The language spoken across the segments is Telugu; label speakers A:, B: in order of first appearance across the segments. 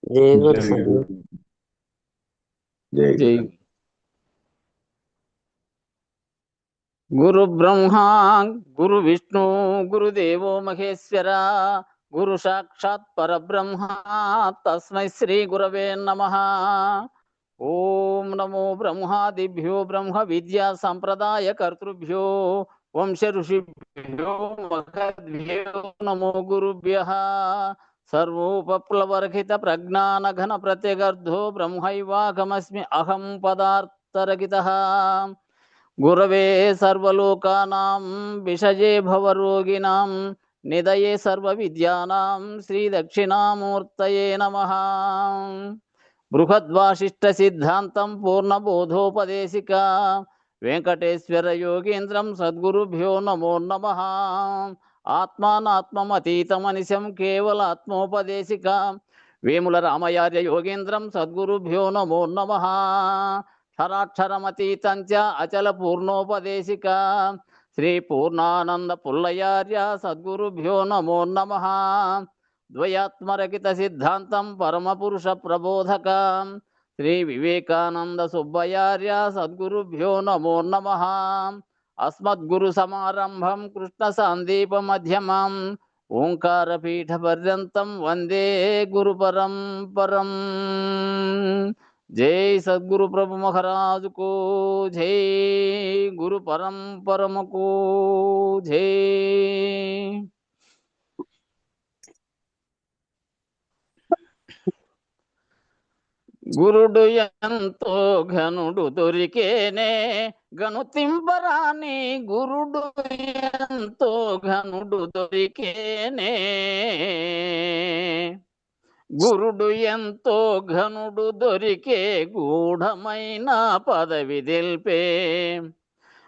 A: జై గురు
B: జై
A: సద్గురు.
B: గురు. జై
C: జై
B: గురు.
C: గురు బ్రహ్మ గురు విష్ణు గురుదేవో మహేశ్వర గురు సాక్షాత్ పరబ్రహ్మ తస్మై శ్రీ గురవే నమః. ఓం నమో బ్రహ్మాదిభ్యో బ్రహ్మ విద్యా సంప్రదాయ కర్తృభ్యో వంశ ఋషిభ్యో మహద్భ్యో నమో గురుభ్యః. సర్వోపప్లవర్హిత ప్రజ్ఞాన ఘన ప్రత్యగర్ధో బ్రహ్మైవాగమస్మి అహం పదార్థరహితః. గురవే సర్వలోకానాం విషజే భవరోగిణాం నిదయే సర్వ విద్యానాం శ్రీ దక్షిణామూర్తయే నమః. బృహద్వాసిష్ట సిద్ధాంతం పూర్ణబోధోపదేశిక వెంకటేశ్వర యోగేంద్రం సద్గురుభ్యో నమో నమః. ఆత్మానాత్మమతీతమనిశం కేవలాత్మోపదేశిక వేముల రామయార్య యోగేంద్రం సద్గురుభ్యో నమో నమః. క్షరాక్షరమతీతంచ అచల పూర్ణోపదేశిక శ్రీ పూర్ణానంద పుల్లయార్య సద్గురుభ్యో నమో నమః. ద్వయాత్మరకిత సిద్ధాంతం పరమపురుష ప్రబోధక శ్రీ వివేకానంద సుబ్బయార్య సద్గురుభ్యో నమో నమః. అస్మద్గురు సమారంభం కృష్ణ సాందీప మధ్యమం ఓంకార పీఠ పర్యంతం వందే గురు పరంపరం. జై సద్గురు ప్రభు మహారాజుకు జై, గురు పరంపరముకు జై. గురుడు ఎంతో ఘనుడు దొరికేనే గణుతింపరాని గురుడు ఎంతో ఘనుడు దొరికేనే. గురుడు ఎంతో ఘనుడు దొరికే గూఢమైన పదవి తెల్పే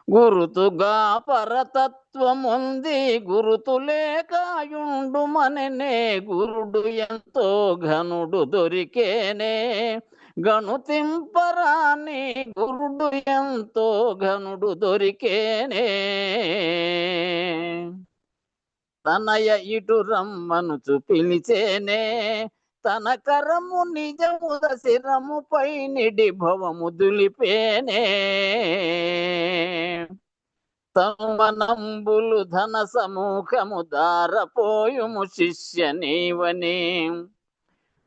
C: గురుతుగా పరతత్వముంది గురుతు లేకాయుండు మననే. గురుడు ఎంతో ఘనుడు దొరికేనే గణుతింపరాని గురుడు ఎంతో ఘనుడు దొరికేనే. తనయ ఇటు రమ్మనుచు పిలిచేనే తన కరము నిజము శిరముపై నిడి భవము దులిపేనే. తమనంబులు ధన సమూహము దారపోయుము శిష్య నీవని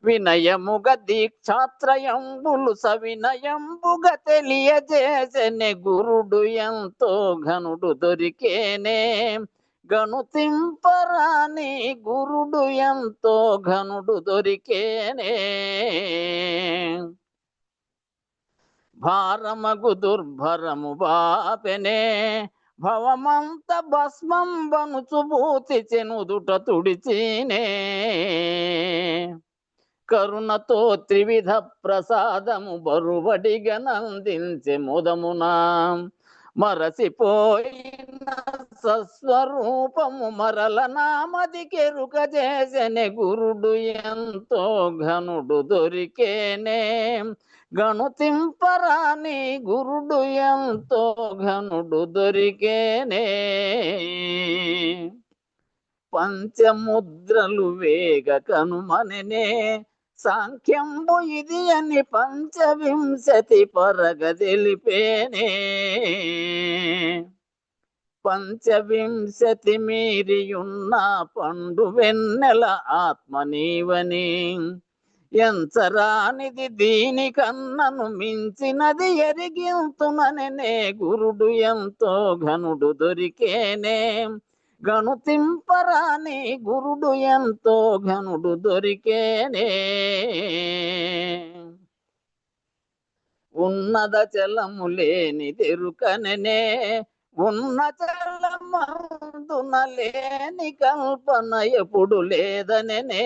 C: వినయముగ దీక్షాత్రయంబులు సవినయంబుగ తెలియజేసెనే. గురుడు ఎంతో ఘనుడు దొరికేనే గణుతింపరాని గురుడు ఎంతో ఘనుడు దొరికేనే. భారమగు దుర్భరము బాపెనే భవమంత భస్మం బనుచుభూతి చెనుదుట తుడిచినే. కరుణతో త్రివిధ ప్రసాదము బరువడిగా నందించే ముదమునా మరసిపోయిన సస్వరూపము మరల నామది కెరుక చేసెనే. గురుడు ఎంతో ఘనుడు దొరికేనే గణుతింపరాని గురుడు ఎంతో ఘనుడు దొరికేనే. పంచముద్రలు వేగ కనుమననే సాంఖ్యంబు ఇది అని పంచవింశతి పరగ తెలిపేనే. పంచవింశతి మీరియున్న పండు వెన్నెల ఆత్మ నీవని ఎంచరానిది దీనికన్నను మించినది ఎరిగింతుననే. గురుడు ఎంతో ఘనుడు దొరికేనే గణుతింపరాని గురుడు ఎంతో ఘనుడు దొరికేనే. ఉన్నద చలము లేని తెరుకననే ఉన్న చలమందున లేని కల్పన ఎప్పుడు లేదననే.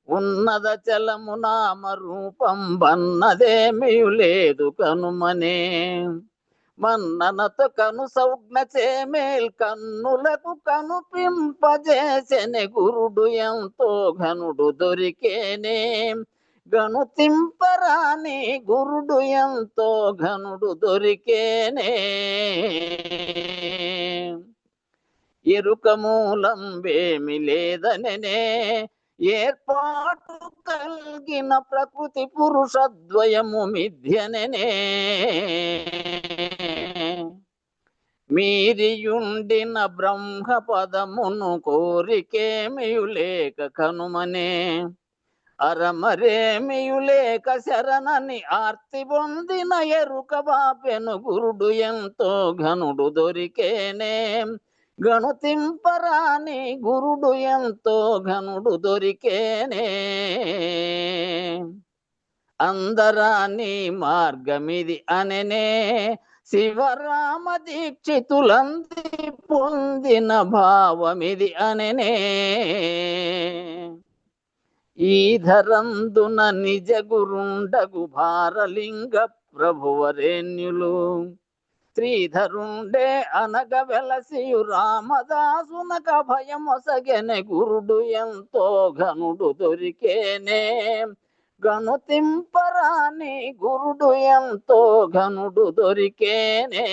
C: ఉన్నద చలము నామ రూపం బన్నదేమియు లేదు కనుమనే. మన్ననతో కను సౌజ్ఞ చేమేల్ కన్నులకు కనుపింపజేసెనే. గురుడు ఎంతో ఘనుడు దొరికేనే గణుతింపరాని గురుడు ఎంతో ఘనుడు దొరికేనే. ఎరుక మూలం వేమి లేదననే ఏర్పాటు కలిగిన ప్రకృతి పురుషద్వయము మిథ్యననే మీరియుండిన బ్రహ్మ పదమును కోరికేమియులేక కనుమనే అరమరేమియులేక శరణని ఆర్తి పొందిన ఎరుక బాపెను గురుడు ఎంతో ఘనుడు దొరికేనే గణుతింపరాని గురుడు ఎంతో ఘనుడు దొరికేనే అందరాని మార్గమిది అననే శివరామ దీక్షితులంది పొందిన భావమిది అననే ఈధరందున నిజ గురుండగు భారలింగ ప్రభువరేణ్యులు శ్రీధరుండే అనగ వెలసియు రామదాసునక భయమొసగెనె గురుడు ఎంతో ఘనుడు దొరికేనే గణుతింపరాని గురుడు ఎంతో ఘనుడు దొరికేనే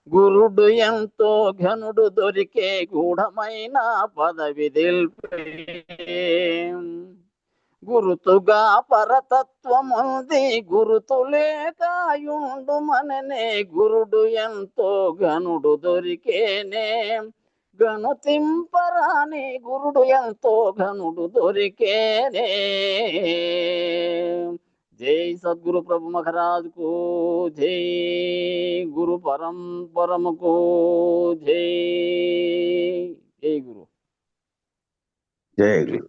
C: గురుడు ఎంతో ఘనుడు దొరికే గూఢమైన పదవి తెలిపే గురుతుగా పరతత్వముంది గురుతు లేకాయుండు మననే గురుడు ఎంతో ఘనుడు దొరికేనే గణుతింపరాని గురుడు ఎంతో ఘనుడు దొరికేనే జై సద్గురు ప్రభు మహారాజుకు జై గురు పరంపరముకు జై జై గురు
B: జై గురు.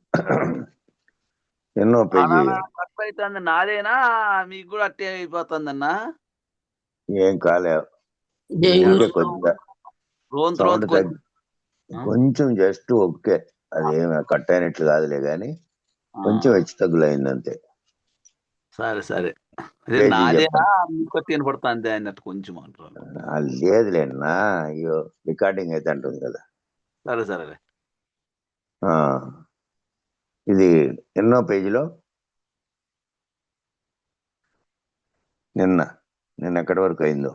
B: ఎన్నో పేజీ
A: కట్ అవుతుంది నాదేనా మీకు కూడా అట్టే అయిపోతుందన్నా
B: ఏం కాలే
C: జై గురు
B: కొద్దిగా
A: రోన్
B: సౌండ్
A: రోన్
B: కొంచెం జస్ట్ ఓకే అదేమి కట్ అయినట్లు కాదులే గాని కొంచెం హెచ్చు తగ్గులైంది అంతే.
A: సరే సరే
B: పేజీ
A: నాదేనా మీకు తినపడుతుంది అన్నట్టు కొంచెం అంటారు.
B: లేదులేనా అయ్యో రికార్డింగ్ అయితే అంటుంది కదా.
A: సరే సరే
B: ఆ, ఇది ఎన్నో పేజీలో నిన్న ఎక్కడి వరకు అయిందో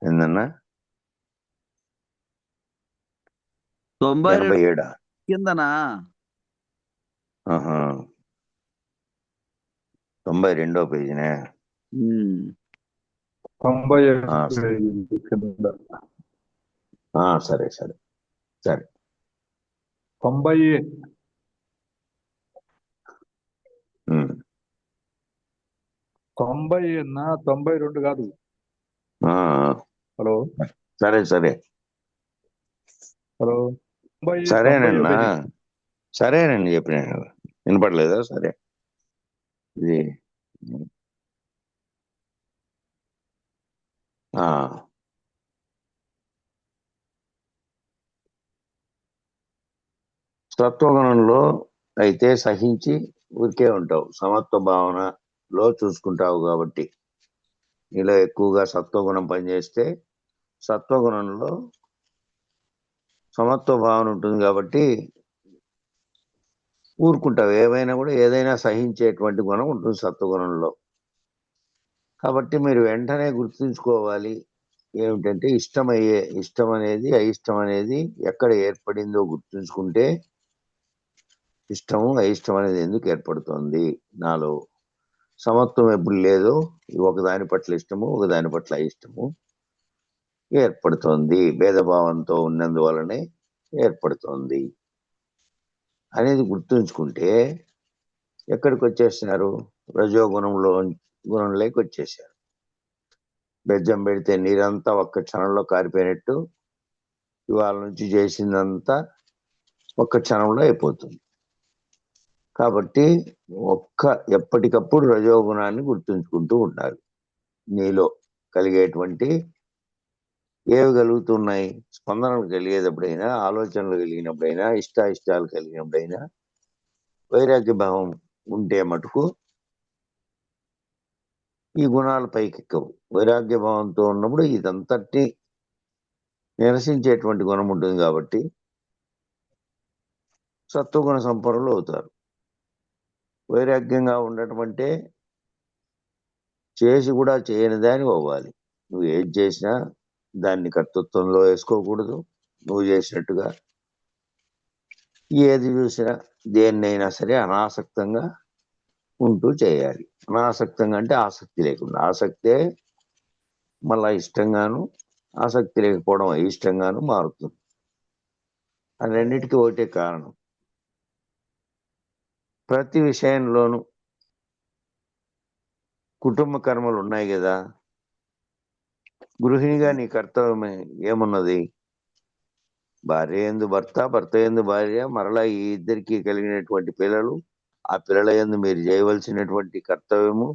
B: ఏందన్నా 87
A: కిందనా
B: 92వ పేజీనే. సరే సరే సరే
D: 92 కాదు. హలో
B: సరే సరే
D: హలో
B: సరేనన్నా సరేనండి చెప్పిన వినపడలేదా? సరే ఇది సత్వగుణంలో అయితే సహించి ఊరికే ఉంటావు, సమత్వ భావనలో చూసుకుంటావు కాబట్టి నీలో ఎక్కువగా సత్వగుణం పనిచేస్తే సత్వగుణంలో సమత్వ భావన ఉంటుంది కాబట్టి ఊరుకుంటావు. ఏమైనా కూడా ఏదైనా సహించేటువంటి గుణం ఉంటుంది సత్వగుణంలో. కాబట్టి మీరు వెంటనే గుర్తుంచుకోవాలి ఏమిటంటే ఇష్టం అనేది అయిష్టం అనేది ఎక్కడ ఏర్పడిందో గుర్తుంచుకుంటే ఇష్టము అయిష్టం అనేది ఎందుకు ఏర్పడుతుంది, నాలో సమత్వం ఎప్పుడు లేదో ఒకదాని పట్ల ఇష్టము ఒకదాని పట్ల అయిష్టము ఏర్పడుతోంది, భేదభావంతో ఉన్నందువలనే ఏర్పడుతోంది అనేది గుర్తుంచుకుంటే ఎక్కడికి వచ్చేసినారు? గుణంలోకి వచ్చేసారు. బెజ్జం పెడితే నీరంతా ఒక్క క్షణంలో కారిపోయినట్టు ఇవాళ నుంచి చేసిందంతా ఒక్క క్షణంలో అయిపోతుంది. కాబట్టి ఎప్పటికప్పుడు రజోగుణాన్ని గుర్తుంచుకుంటూ ఉండాలి. నీలో కలిగేటువంటి ఏవి కలుగుతున్నాయి, స్పందనలు కలిగేటప్పుడైనా, ఆలోచనలు కలిగినప్పుడైనా, ఇష్టాయిష్టాలు కలిగినప్పుడైనా వైరాగ్య భావం ఉంటే మటుకు ఈ గుణాలు పైకెక్కవు. వైరాగ్య భావంతో ఉన్నప్పుడు ఇదంతటి నిరసించేటువంటి గుణం ఉంటుంది కాబట్టి సత్వగుణ సంపన్నులు అవుతారు. వైరాగ్యంగా ఉండటం అంటే చేసి కూడా చేయని దాని అవ్వాలి. నువ్వు ఏది చేసినా దాన్ని కర్తృత్వంలో వేసుకోకూడదు. నువ్వు చేసినట్టుగా ఏది చూసినా దేన్నైనా సరే అనాసక్తంగా ఉంటూ చేయాలి. అనాసక్తంగా అంటే ఆసక్తి లేకుండా. ఆసక్తే మళ్ళా ఇష్టంగాను, ఆసక్తి లేకపోవడం అయిష్టంగాను మారుతుంది. ఆ రెండింటికి ఒకటే కారణం. ప్రతి విషయంలోనూ కుటుంబ కర్మలు ఉన్నాయి కదా. గృహిణిగా నీ కర్తవ్యం ఏమున్నది? భార్య యందు భర్త, భర్త యందు భార్య, మరలా ఈ ఇద్దరికి కలిగినటువంటి పిల్లలు, ఆ పిల్లల యందు మీరు చేయవలసినటువంటి కర్తవ్యము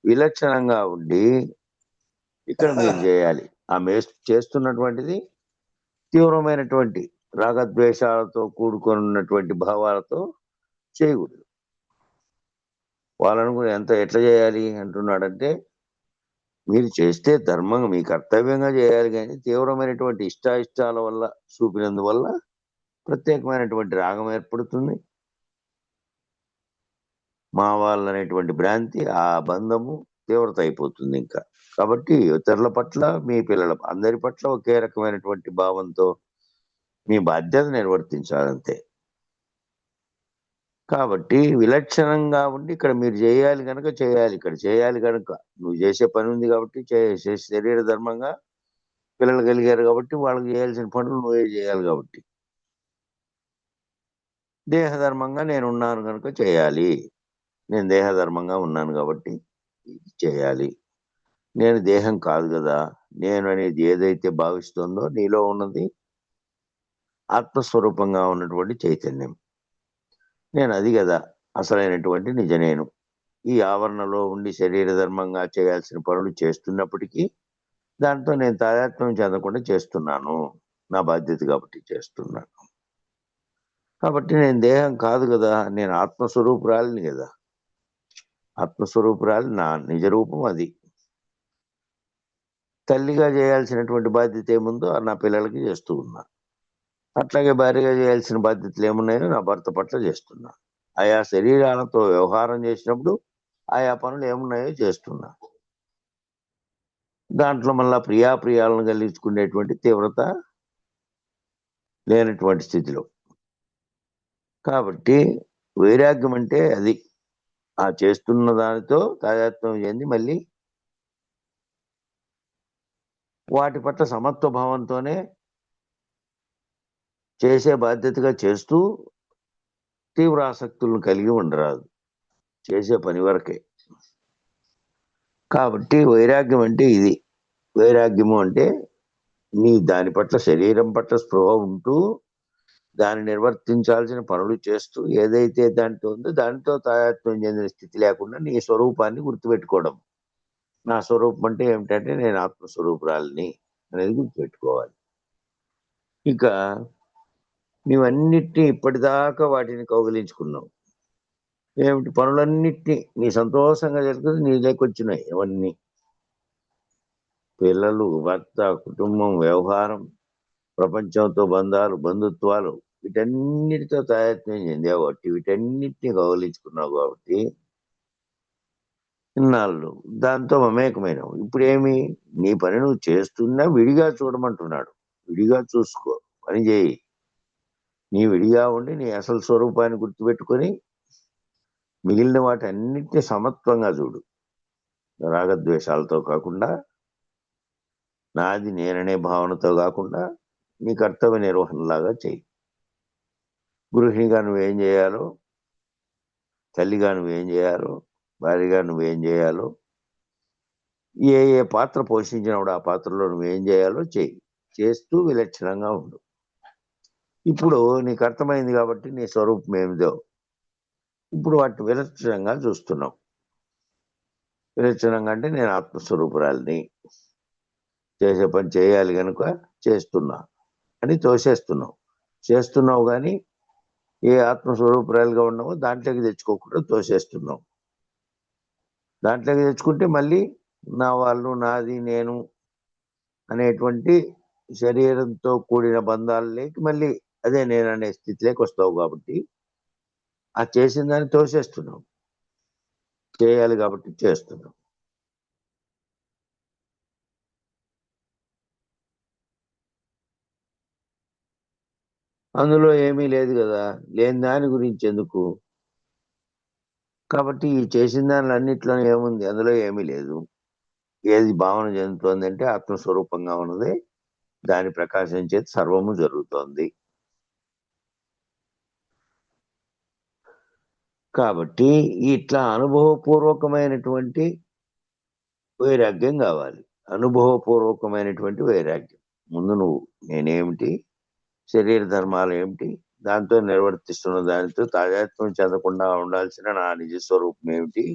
B: విలక్షణంగా ఉండి ఇక్కడ మీరు చేయాలి. ఆమె చేస్తున్నటువంటిది తీవ్రమైనటువంటి రాగద్వేషాలతో కూడుకున్నటువంటి భావాలతో చేయకూడదు. వాళ్ళను కూడా ఎట్లా చేయాలి అంటున్నాడంటే, మీరు చేస్తే ధర్మంగా మీ కర్తవ్యంగా చేయాలి, కానీ తీవ్రమైనటువంటి ఇష్టాయిష్టాల వల్ల చూపినందువల్ల ప్రత్యేకమైనటువంటి రాగం ఏర్పడుతుంది. మా వాళ్ళనేటువంటి భ్రాంతి, ఆ బంధము తీవ్రత అయిపోతుంది ఇంకా. కాబట్టి ఇతరుల పట్ల, మీ పిల్లల అందరి పట్ల ఒకే రకమైనటువంటి భావంతో మీ బాధ్యత నిర్వర్తించాలంతే. కాబట్టి విలక్షణంగా ఉండి ఇక్కడ మీరు చేయాలి కనుక చేయాలి. ఇక్కడ చేయాలి కనుక నువ్వు చేసే పని ఉంది కాబట్టి శరీర ధర్మంగా పిల్లలు కలిగారు కాబట్టి వాళ్ళకి చేయాల్సిన పనులు నువ్వే చేయాలి. కాబట్టి దేహధర్మంగా నేను ఉన్నాను కనుక చేయాలి. నేను దేహధర్మంగా ఉన్నాను కాబట్టి చేయాలి. నేను దేహం కాదు కదా. నేను అనేది ఏదైతే భావిస్తుందో నీలో ఉన్నది ఆత్మస్వరూపంగా ఉన్నటువంటి చైతన్యం. నేను అది కదా అసలైనటువంటి నిజ నేను. ఈ ఆవరణలో ఉండి శరీర ధర్మంగా చేయాల్సిన పనులు చేస్తున్నప్పటికీ దాంతో నేను తాదాత్మ్యం చెందకుండా చేస్తున్నాను. నా బాధ్యత కాబట్టి చేస్తున్నాను. కాబట్టి నేను దేహం కాదు కదా, నేను ఆత్మస్వరూపురాలిని కదా. ఆత్మస్వరూపురాలి నా నిజ రూపం అది. తల్లిగా చేయాల్సినటువంటి బాధ్యత ఏముందో నా పిల్లలకి చేస్తూ ఉన్నా. అట్లాగే భార్యగా చేయాల్సిన బాధ్యతలు ఏమున్నాయో నా భర్త పట్ల చేస్తున్నా. ఆయా శరీరాలతో వ్యవహారం చేసినప్పుడు ఆయా పనులు ఏమున్నాయో చేస్తున్నా. దాంట్లో మళ్ళా ప్రియాప్రియాలను కలిగించుకునేటువంటి తీవ్రత లేనటువంటి స్థితిలో. కాబట్టి వైరాగ్యం అంటే అది. ఆ చేస్తున్న దానితో తాదాత్మ్యం చెంది మళ్ళీ వాటి పట్ల సమత్వ భావంతోనే చేసే బాధ్యతగా చేస్తూ తీవ్ర ఆసక్తులను కలిగి ఉండరాదు. చేసే పని వరకే. కాబట్టి వైరాగ్యం అంటే ఇది. వైరాగ్యము అంటే నీ దాని పట్ల శరీరం పట్ల స్పృహ ఉంటూ దాన్ని నిర్వర్తించాల్సిన పనులు చేస్తూ ఏదైతే దాంట్లో ఉందో దానితో తాదాత్మ్యం చెందిన స్థితి లేకుండా నీ స్వరూపాన్ని గుర్తుపెట్టుకోవడం. నా స్వరూపం అంటే ఏమిటంటే నేను ఆత్మస్వరూపురాలిని అనేది గుర్తుపెట్టుకోవాలి. ఇక నీవన్నిటినీ ఇప్పటిదాకా వాటిని కౌగిలించుకున్నావు. ఏమిటి? పనులన్నిటినీ నీ సంతోషంగా జరుగుతుంది, నీ లేకొచ్చినాయి అవన్నీ. పిల్లలు, భర్త, కుటుంబం, వ్యవహారం, ప్రపంచంతో బంధాలు, బంధుత్వాలు, వీటన్నిటితో తాదాత్మ్యం చెందావు కాబట్టి, వీటన్నిటినీ కౌగిలించుకున్నావు కాబట్టి ఇన్నాళ్ళు దాంతో మమేకమైనవు. ఇప్పుడు ఏమి? నీ పని నువ్వు చేస్తున్నా విడిగా చూడమంటున్నాడు. విడిగా చూసుకో, పని చేయి. నీ విడిగా ఉండి నీ అసలు స్వరూపాన్ని గుర్తుపెట్టుకొని మిగిలిన వాటి అన్నిటినీ సమత్వంగా చూడు. రాగద్వేషాలతో కాకుండా, నాది నేననే భావనతో కాకుండా నీ కర్తవ్య నిర్వహణలాగా చెయ్యి. గృహిణిగా నువ్వేం చేయాలో, తల్లిగా నువ్వేం చేయాలో, భార్యగా నువ్వేం చేయాలో, ఏ ఏ పాత్ర పోషించినప్పుడు ఆ పాత్రలో నువ్వేం చేయాలో చెయ్యి. చేస్తూ విలక్షణంగా ఉండు. ఇప్పుడు నీకు అర్థమైంది కాబట్టి నీ స్వరూపం ఏమిదో ఇప్పుడు వాటిని విలక్షణంగా చూస్తున్నావు. విలక్షణంగా అంటే నేను ఆత్మస్వరూపురాలిని, చేసే పని చేయాలి కనుక చేస్తున్నా అని తోసేస్తున్నావు. చేస్తున్నావు కానీ ఏ ఆత్మస్వరూపురాలుగా ఉన్నావో దాంట్లోకి తెచ్చుకోకుండా తోసేస్తున్నావు. దాంట్లోకి తెచ్చుకుంటే మళ్ళీ నా వాళ్ళు, నాది, నేను అనేటువంటి శరీరంతో కూడిన బంధాలలోకి మళ్ళీ అదే నేను అనే స్థితిలోకి వస్తావు. కాబట్టి ఆ చేసిన దాన్ని తోసేస్తున్నావు. చేయాలి కాబట్టి చేస్తున్నాం. అందులో ఏమీ లేదు కదా, లేని దాని గురించి ఎందుకు? కాబట్టి ఈ చేసిన దానిలో అన్నిట్లో ఏముంది? అందులో ఏమీ లేదు. ఏది భావన చెందుతోంది అంటే ఆత్మస్వరూపంగా ఉన్నది, దాని ప్రకాశం చేతి సర్వము జరుగుతోంది. కాబట్టి ఇట్లా అనుభవపూర్వకమైనటువంటి వైరాగ్యం కావాలి. అనుభవపూర్వకమైనటువంటి వైరాగ్యం. ముందు నువ్వు నేనేమిటి, శరీర ధర్మాలు ఏమిటి, దాంతో నిర్వర్తిస్తున్న దానితో తాదాత్మ్యం చెందకుండా ఉండాల్సిన నా నిజ స్వరూపం ఏమిటి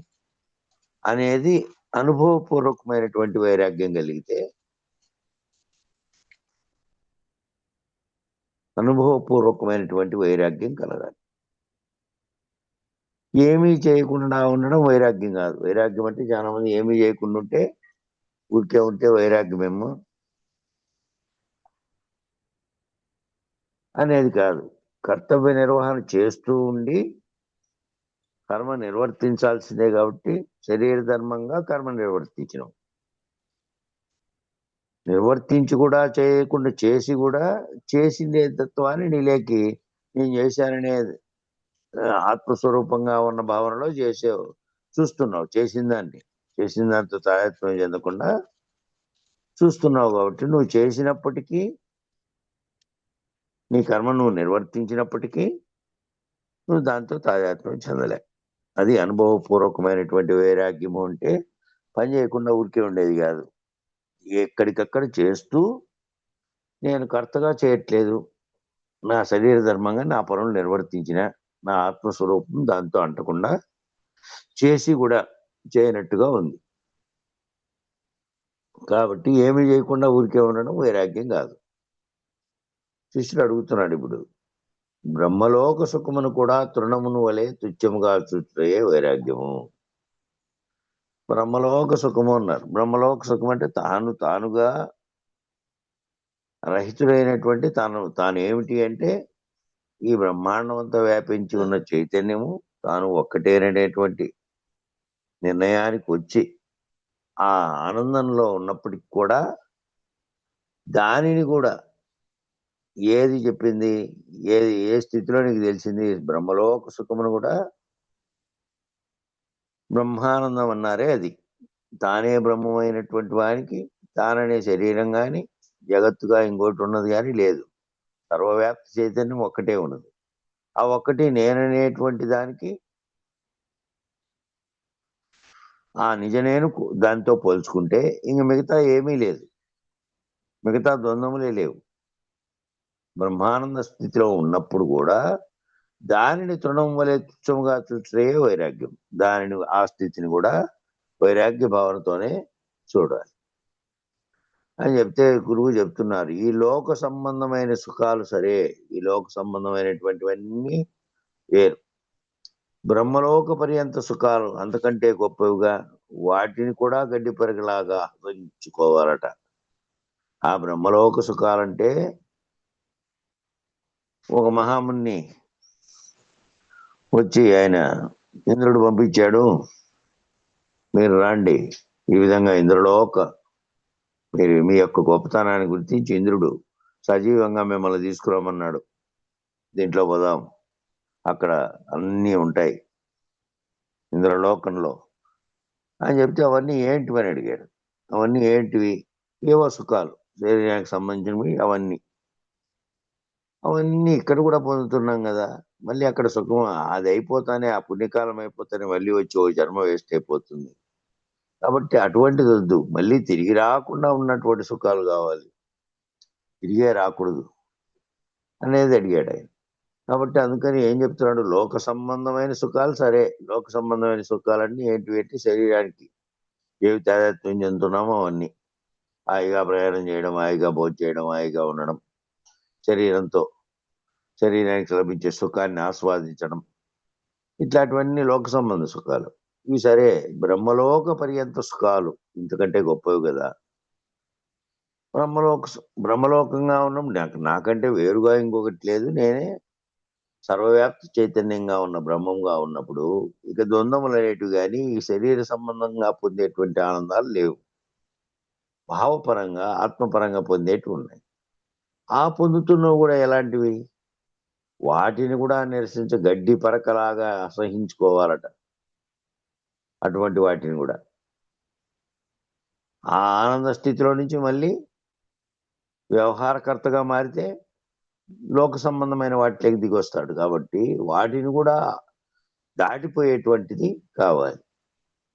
B: అనేది అనుభవపూర్వకమైనటువంటి వైరాగ్యం కలిగితే, అనుభవపూర్వకమైనటువంటి వైరాగ్యం కలగాలి. ఏమీ చేయకుండా ఉండడం వైరాగ్యం కాదు. వైరాగ్యం అంటే చాలా మంది ఏమీ చేయకుండా ఉంటే ఊరికే ఉంటే వైరాగ్యమేమో అనేది కాదు. కర్తవ్య నిర్వహణ చేస్తూ ఉండి కర్మ నిర్వర్తించాల్సిందే కాబట్టి శరీర ధర్మంగా కర్మ నిర్వర్తించడం. నిర్వర్తించి కూడా చేయకుండా చేసి కూడా చేసిందే తత్వాన్ని నీలేకి నేను చేశాననే ఆత్మస్వరూపంగా ఉన్న భావనలో చూస్తున్నావు. చేసిన దాంతో తాయత్వం చెందకుండా చూస్తున్నావు కాబట్టి నువ్వు చేసినప్పటికీ, నీ కర్మ నువ్వు నిర్వర్తించినప్పటికీ నువ్వు దాంతో తాదాత్మ్యం చెందలే. అది అనుభవపూర్వకమైనటువంటి వైరాగ్యము అంటే పని చేయకుండా ఊరికే ఉండేది కాదు. ఎక్కడికక్కడ చేస్తూ నేను కర్తగా చేయట్లేదు, నా శరీర ధర్మంగా నా పనులు నిర్వర్తించిన నా ఆత్మస్వరూపం దాంతో అంటకుండా చేసి కూడా చేయనట్టుగా ఉంది. కాబట్టి ఏమి చేయకుండా ఊరికే ఉండడం వైరాగ్యం కాదు. శిష్యుడు అడుగుతున్నాడు ఇప్పుడు, బ్రహ్మలోక సుఖమును కూడా తృణమును వలె తుచ్చముగా చూచుటయే వైరాగ్యము. బ్రహ్మలోక సుఖము అన్నారు. బ్రహ్మలోక సుఖం అంటే తానుగా రహితుడైనటువంటి తాను ఏమిటి అంటే ఈ బ్రహ్మాండం అంతా వ్యాపించి ఉన్న చైతన్యము తాను ఒక్కటేననేటువంటి నిర్ణయానికి వచ్చి ఆ ఆనందంలో ఉన్నప్పటికి కూడా దానిని కూడా ఏది చెప్పింది, ఏ స్థితిలో నీకు తెలిసింది? బ్రహ్మలోక సుఖమును కూడా బ్రహ్మానందం అన్నారే. అది తానే బ్రహ్మమైనటువంటి వానికి తాననే శరీరం గాని జగత్తుగా ఇంకోటి ఉన్నది కానీ లేదు. సర్వవ్యాప్తి చైతన్యం ఒక్కటే ఉన్నది. ఆ ఒక్కటి నేననేటువంటి దానికి ఆ నిజ నేను దాంతో పోల్చుకుంటే ఇంక మిగతా ఏమీ లేదు, మిగతా ద్వంద్వములే లేవు. బ్రహ్మానంద స్థితిలో ఉన్నప్పుడు కూడా దానిని తృణం వలె తుచ్చముగా చూచే వైరాగ్యం. ఆ స్థితిని కూడా వైరాగ్య భావనతోనే చూడాలి అని చెప్తే గురువు చెప్తున్నారు. ఈ లోక సంబంధమైన సుఖాలు సరే, ఈ లోక సంబంధమైనటువంటివన్నీ వేరు. బ్రహ్మలోక పర్యంత సుఖాలు అంతకంటే గొప్పవిగా వాటిని కూడా గడ్డి పరిగలాగా ఆస్వాదించుకోవాలట. ఆ బ్రహ్మలోక సుఖాలంటే ఒక మహాముని వచ్చి ఆయన ఇంద్రుడు పంపించాడు, మీరు రండి, ఈ విధంగా ఇంద్రలోక మీరు మీ యొక్క గొప్పతనాన్ని గుర్తించి ఇంద్రుడు సజీవంగా మిమ్మల్ని తీసుకురామన్నాడు. దీంట్లో పోదాం, అక్కడ అన్నీ ఉంటాయి ఇంద్రలోకంలో అని చెప్తే అవన్నీ ఏంటివని అడిగాడు. అవన్నీ ఏంటివి? ఏవో సుఖాలు, శరీరానికి సంబంధించినవి. అవన్నీ ఇక్కడ కూడా పొందుతున్నాం కదా, మళ్ళీ అక్కడ సుఖం అది అయిపోతానే, ఆ పుణ్యకాలం అయిపోతానే మళ్ళీ వచ్చి ఓ జన్మ వేస్ట్ అయిపోతుంది. కాబట్టి అటువంటిది వద్దు, మళ్ళీ తిరిగి రాకుండా ఉన్నటువంటి సుఖాలు కావాలి, తిరిగే రాకూడదు అనేది అడిగాడు ఆయన. కాబట్టి అందుకని ఏం చెప్తున్నాడు, లోక సంబంధమైన సుఖాలు సరే, లోక సంబంధమైన సుఖాలన్నీ ఏంటి శరీరానికి ఏవి తాదాత్మ్యం చెందుతున్నామో అవన్నీ, హాయిగా ప్రయాణం చేయడం, హాయిగా భోజనం చేయడం, హాయిగా ఉండడం, శరీరంతో శరీరానికి లభించే సుఖాన్ని ఆస్వాదించడం, ఇట్లాంటివన్నీ లోక సంబంధ సుఖాలు. ఇవి సరే, బ్రహ్మలోక పర్యంత సుఖాలు ఇంతకంటే గొప్పవి కదా. బ్రహ్మలోకంగా ఉన్నాం, నాకంటే వేరుగా ఇంకొకటి లేదు, నేనే సర్వవ్యాప్తి చైతన్యంగా ఉన్న బ్రహ్మంగా ఉన్నప్పుడు ఇక ద్వంద్వములు అనేటివి కానీ ఈ శరీర సంబంధంగా పొందేటువంటి ఆనందాలు లేవు. భావపరంగా ఆత్మపరంగా పొందేటివి ఉన్నాయి. ఆ పొందుతున్నవి కూడా ఎలాంటివి? వాటిని కూడా గడ్డి పరకలాగా అసహించుకోవాలట. అటువంటి వాటిని కూడా ఆ ఆనంద స్థితిలో నుంచి మళ్ళీ వ్యవహారకర్తగా మారితే లోక సంబంధమైన వాటిలోకి దిగొస్తాడు. కాబట్టి వాటిని కూడా దాటిపోయేటువంటిది కావాలి.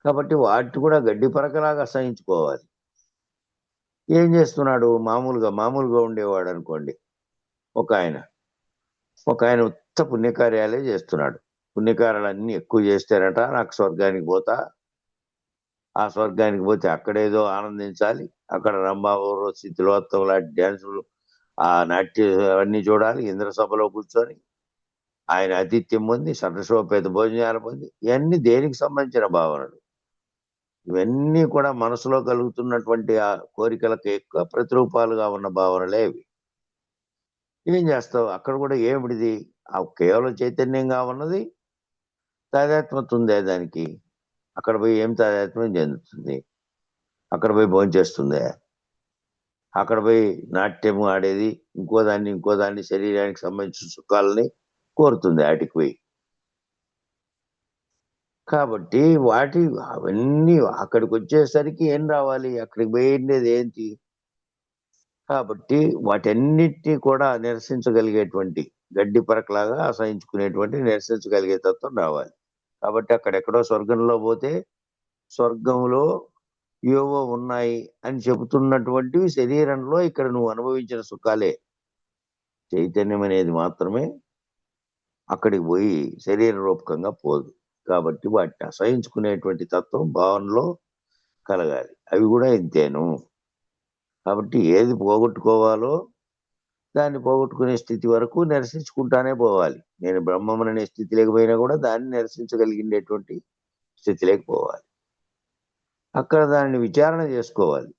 B: కాబట్టి వాటిని కూడా గడ్డి పరకలాగా అసహించుకోవాలి. ఏం చేస్తున్నాడు? మామూలుగా ఉండేవాడు అనుకోండి, ఒక ఆయన ఉత్త పుణ్యకార్యాలే చేస్తున్నాడు. పుణ్యకార్యాలన్నీ ఎక్కువ చేస్తారట, నాకు స్వర్గానికి పోతా, ఆ స్వర్గానికి పోతే అక్కడేదో ఆనందించాలి, అక్కడ రంభావూరు స్థితిలోత్తం లాంటి డ్యాన్సులు, ఆ నాట్య అవన్నీ చూడాలి, ఇంద్ర సభలో కూర్చొని ఆయన ఆతిథ్యం పొంది షడ్రసోపేత భోజనాలు పొంది, ఇవన్నీ దేనికి సంబంధించిన భావనలు? ఇవన్నీ కూడా మనసులో కలుగుతున్నటువంటి ఆ కోరికలకు ఎక్కువ ప్రతిరూపాలుగా ఉన్న భావనలే ఇవి. ఏం చేస్తావు? అక్కడ కూడా ఏమిటిది? ఆ కేవలం చైతన్యంగా ఉన్నది తాదాత్మ్యత ఉందే దానికి? అక్కడ పోయి ఏం తాదాత్మ్యం చెందుతుంది? అక్కడ పోయి భోంచేస్తుందే? అక్కడ పోయి నాట్యం ఆడేది ఇంకో దాన్ని శరీరానికి సంబంధించిన సుఖాలని కోరుతుంది ఆటికి పోయి. కాబట్టి అవన్నీ అక్కడికి వచ్చేసరికి ఏం రావాలి? అక్కడికి పోయిండేది ఏంటి? కాబట్టి వాటన్నిటినీ కూడా నిరసించగలిగేటువంటి గడ్డి పరకలాగా అసహించుకునేటువంటి నిరసించగలిగే తత్వం రావాలి. కాబట్టి అక్కడెక్కడో స్వర్గంలో పోతే స్వర్గంలో ఏవో ఉన్నాయి అని చెబుతున్నటువంటివి శరీరంలో ఇక్కడ నువ్వు అనుభవించిన సుఖాలే. చైతన్యం అనేది మాత్రమే అక్కడికి పోయి శరీర రూపకంగా పోదు. కాబట్టి వాటిని అసహించుకునేటువంటి తత్వం భావనలో కలగాలి. అవి కూడా ఇంతేను. కాబట్టి ఏది పోగొట్టుకోవాలో దాన్ని పోగొట్టుకునే స్థితి వరకు నిరసించుకుంటానే పోవాలి. నేను బ్రహ్మమనే స్థితి లేకపోయినా కూడా దాన్ని నిరసించగలిగినటువంటి స్థితి లేకపోవాలి. అక్కడ దాన్ని విచారణ చేసుకోవాలి.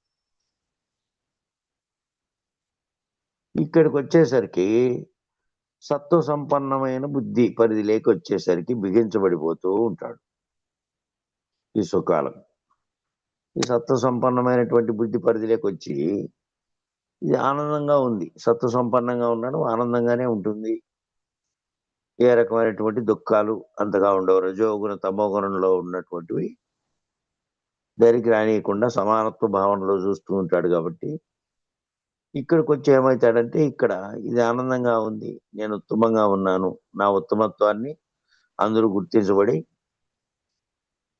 B: ఇక్కడికి వచ్చేసరికి సత్వ సంపన్నమైన బుద్ధి పరిధి లేక వచ్చేసరికి బిగించబడిపోతూ ఉంటాడు ఈ సుఖాలకు. ఈ సత్వ సంపన్నమైనటువంటి బుద్ధి పరిధిలోకి వచ్చి ఇది ఆనందంగా ఉంది, సత్వ సంపన్నంగా ఉన్నాడు, ఆనందంగానే ఉంటుంది. ఏ రకమైనటువంటి దుఃఖాలు అంతగా ఉండవు. రజోగుణ తమోగుణంలో ఉన్నటువంటివి దగ్గరికి రానియకుండా సమానత్వ భావనలో చూస్తూ ఉంటాడు. కాబట్టి ఇక్కడికి వచ్చి ఏమవుతాడంటే ఇక్కడ ఇది ఆనందంగా ఉంది, నేను ఉత్తమంగా ఉన్నాను, నా ఉత్తమత్వాన్ని అందరూ గుర్తించబడి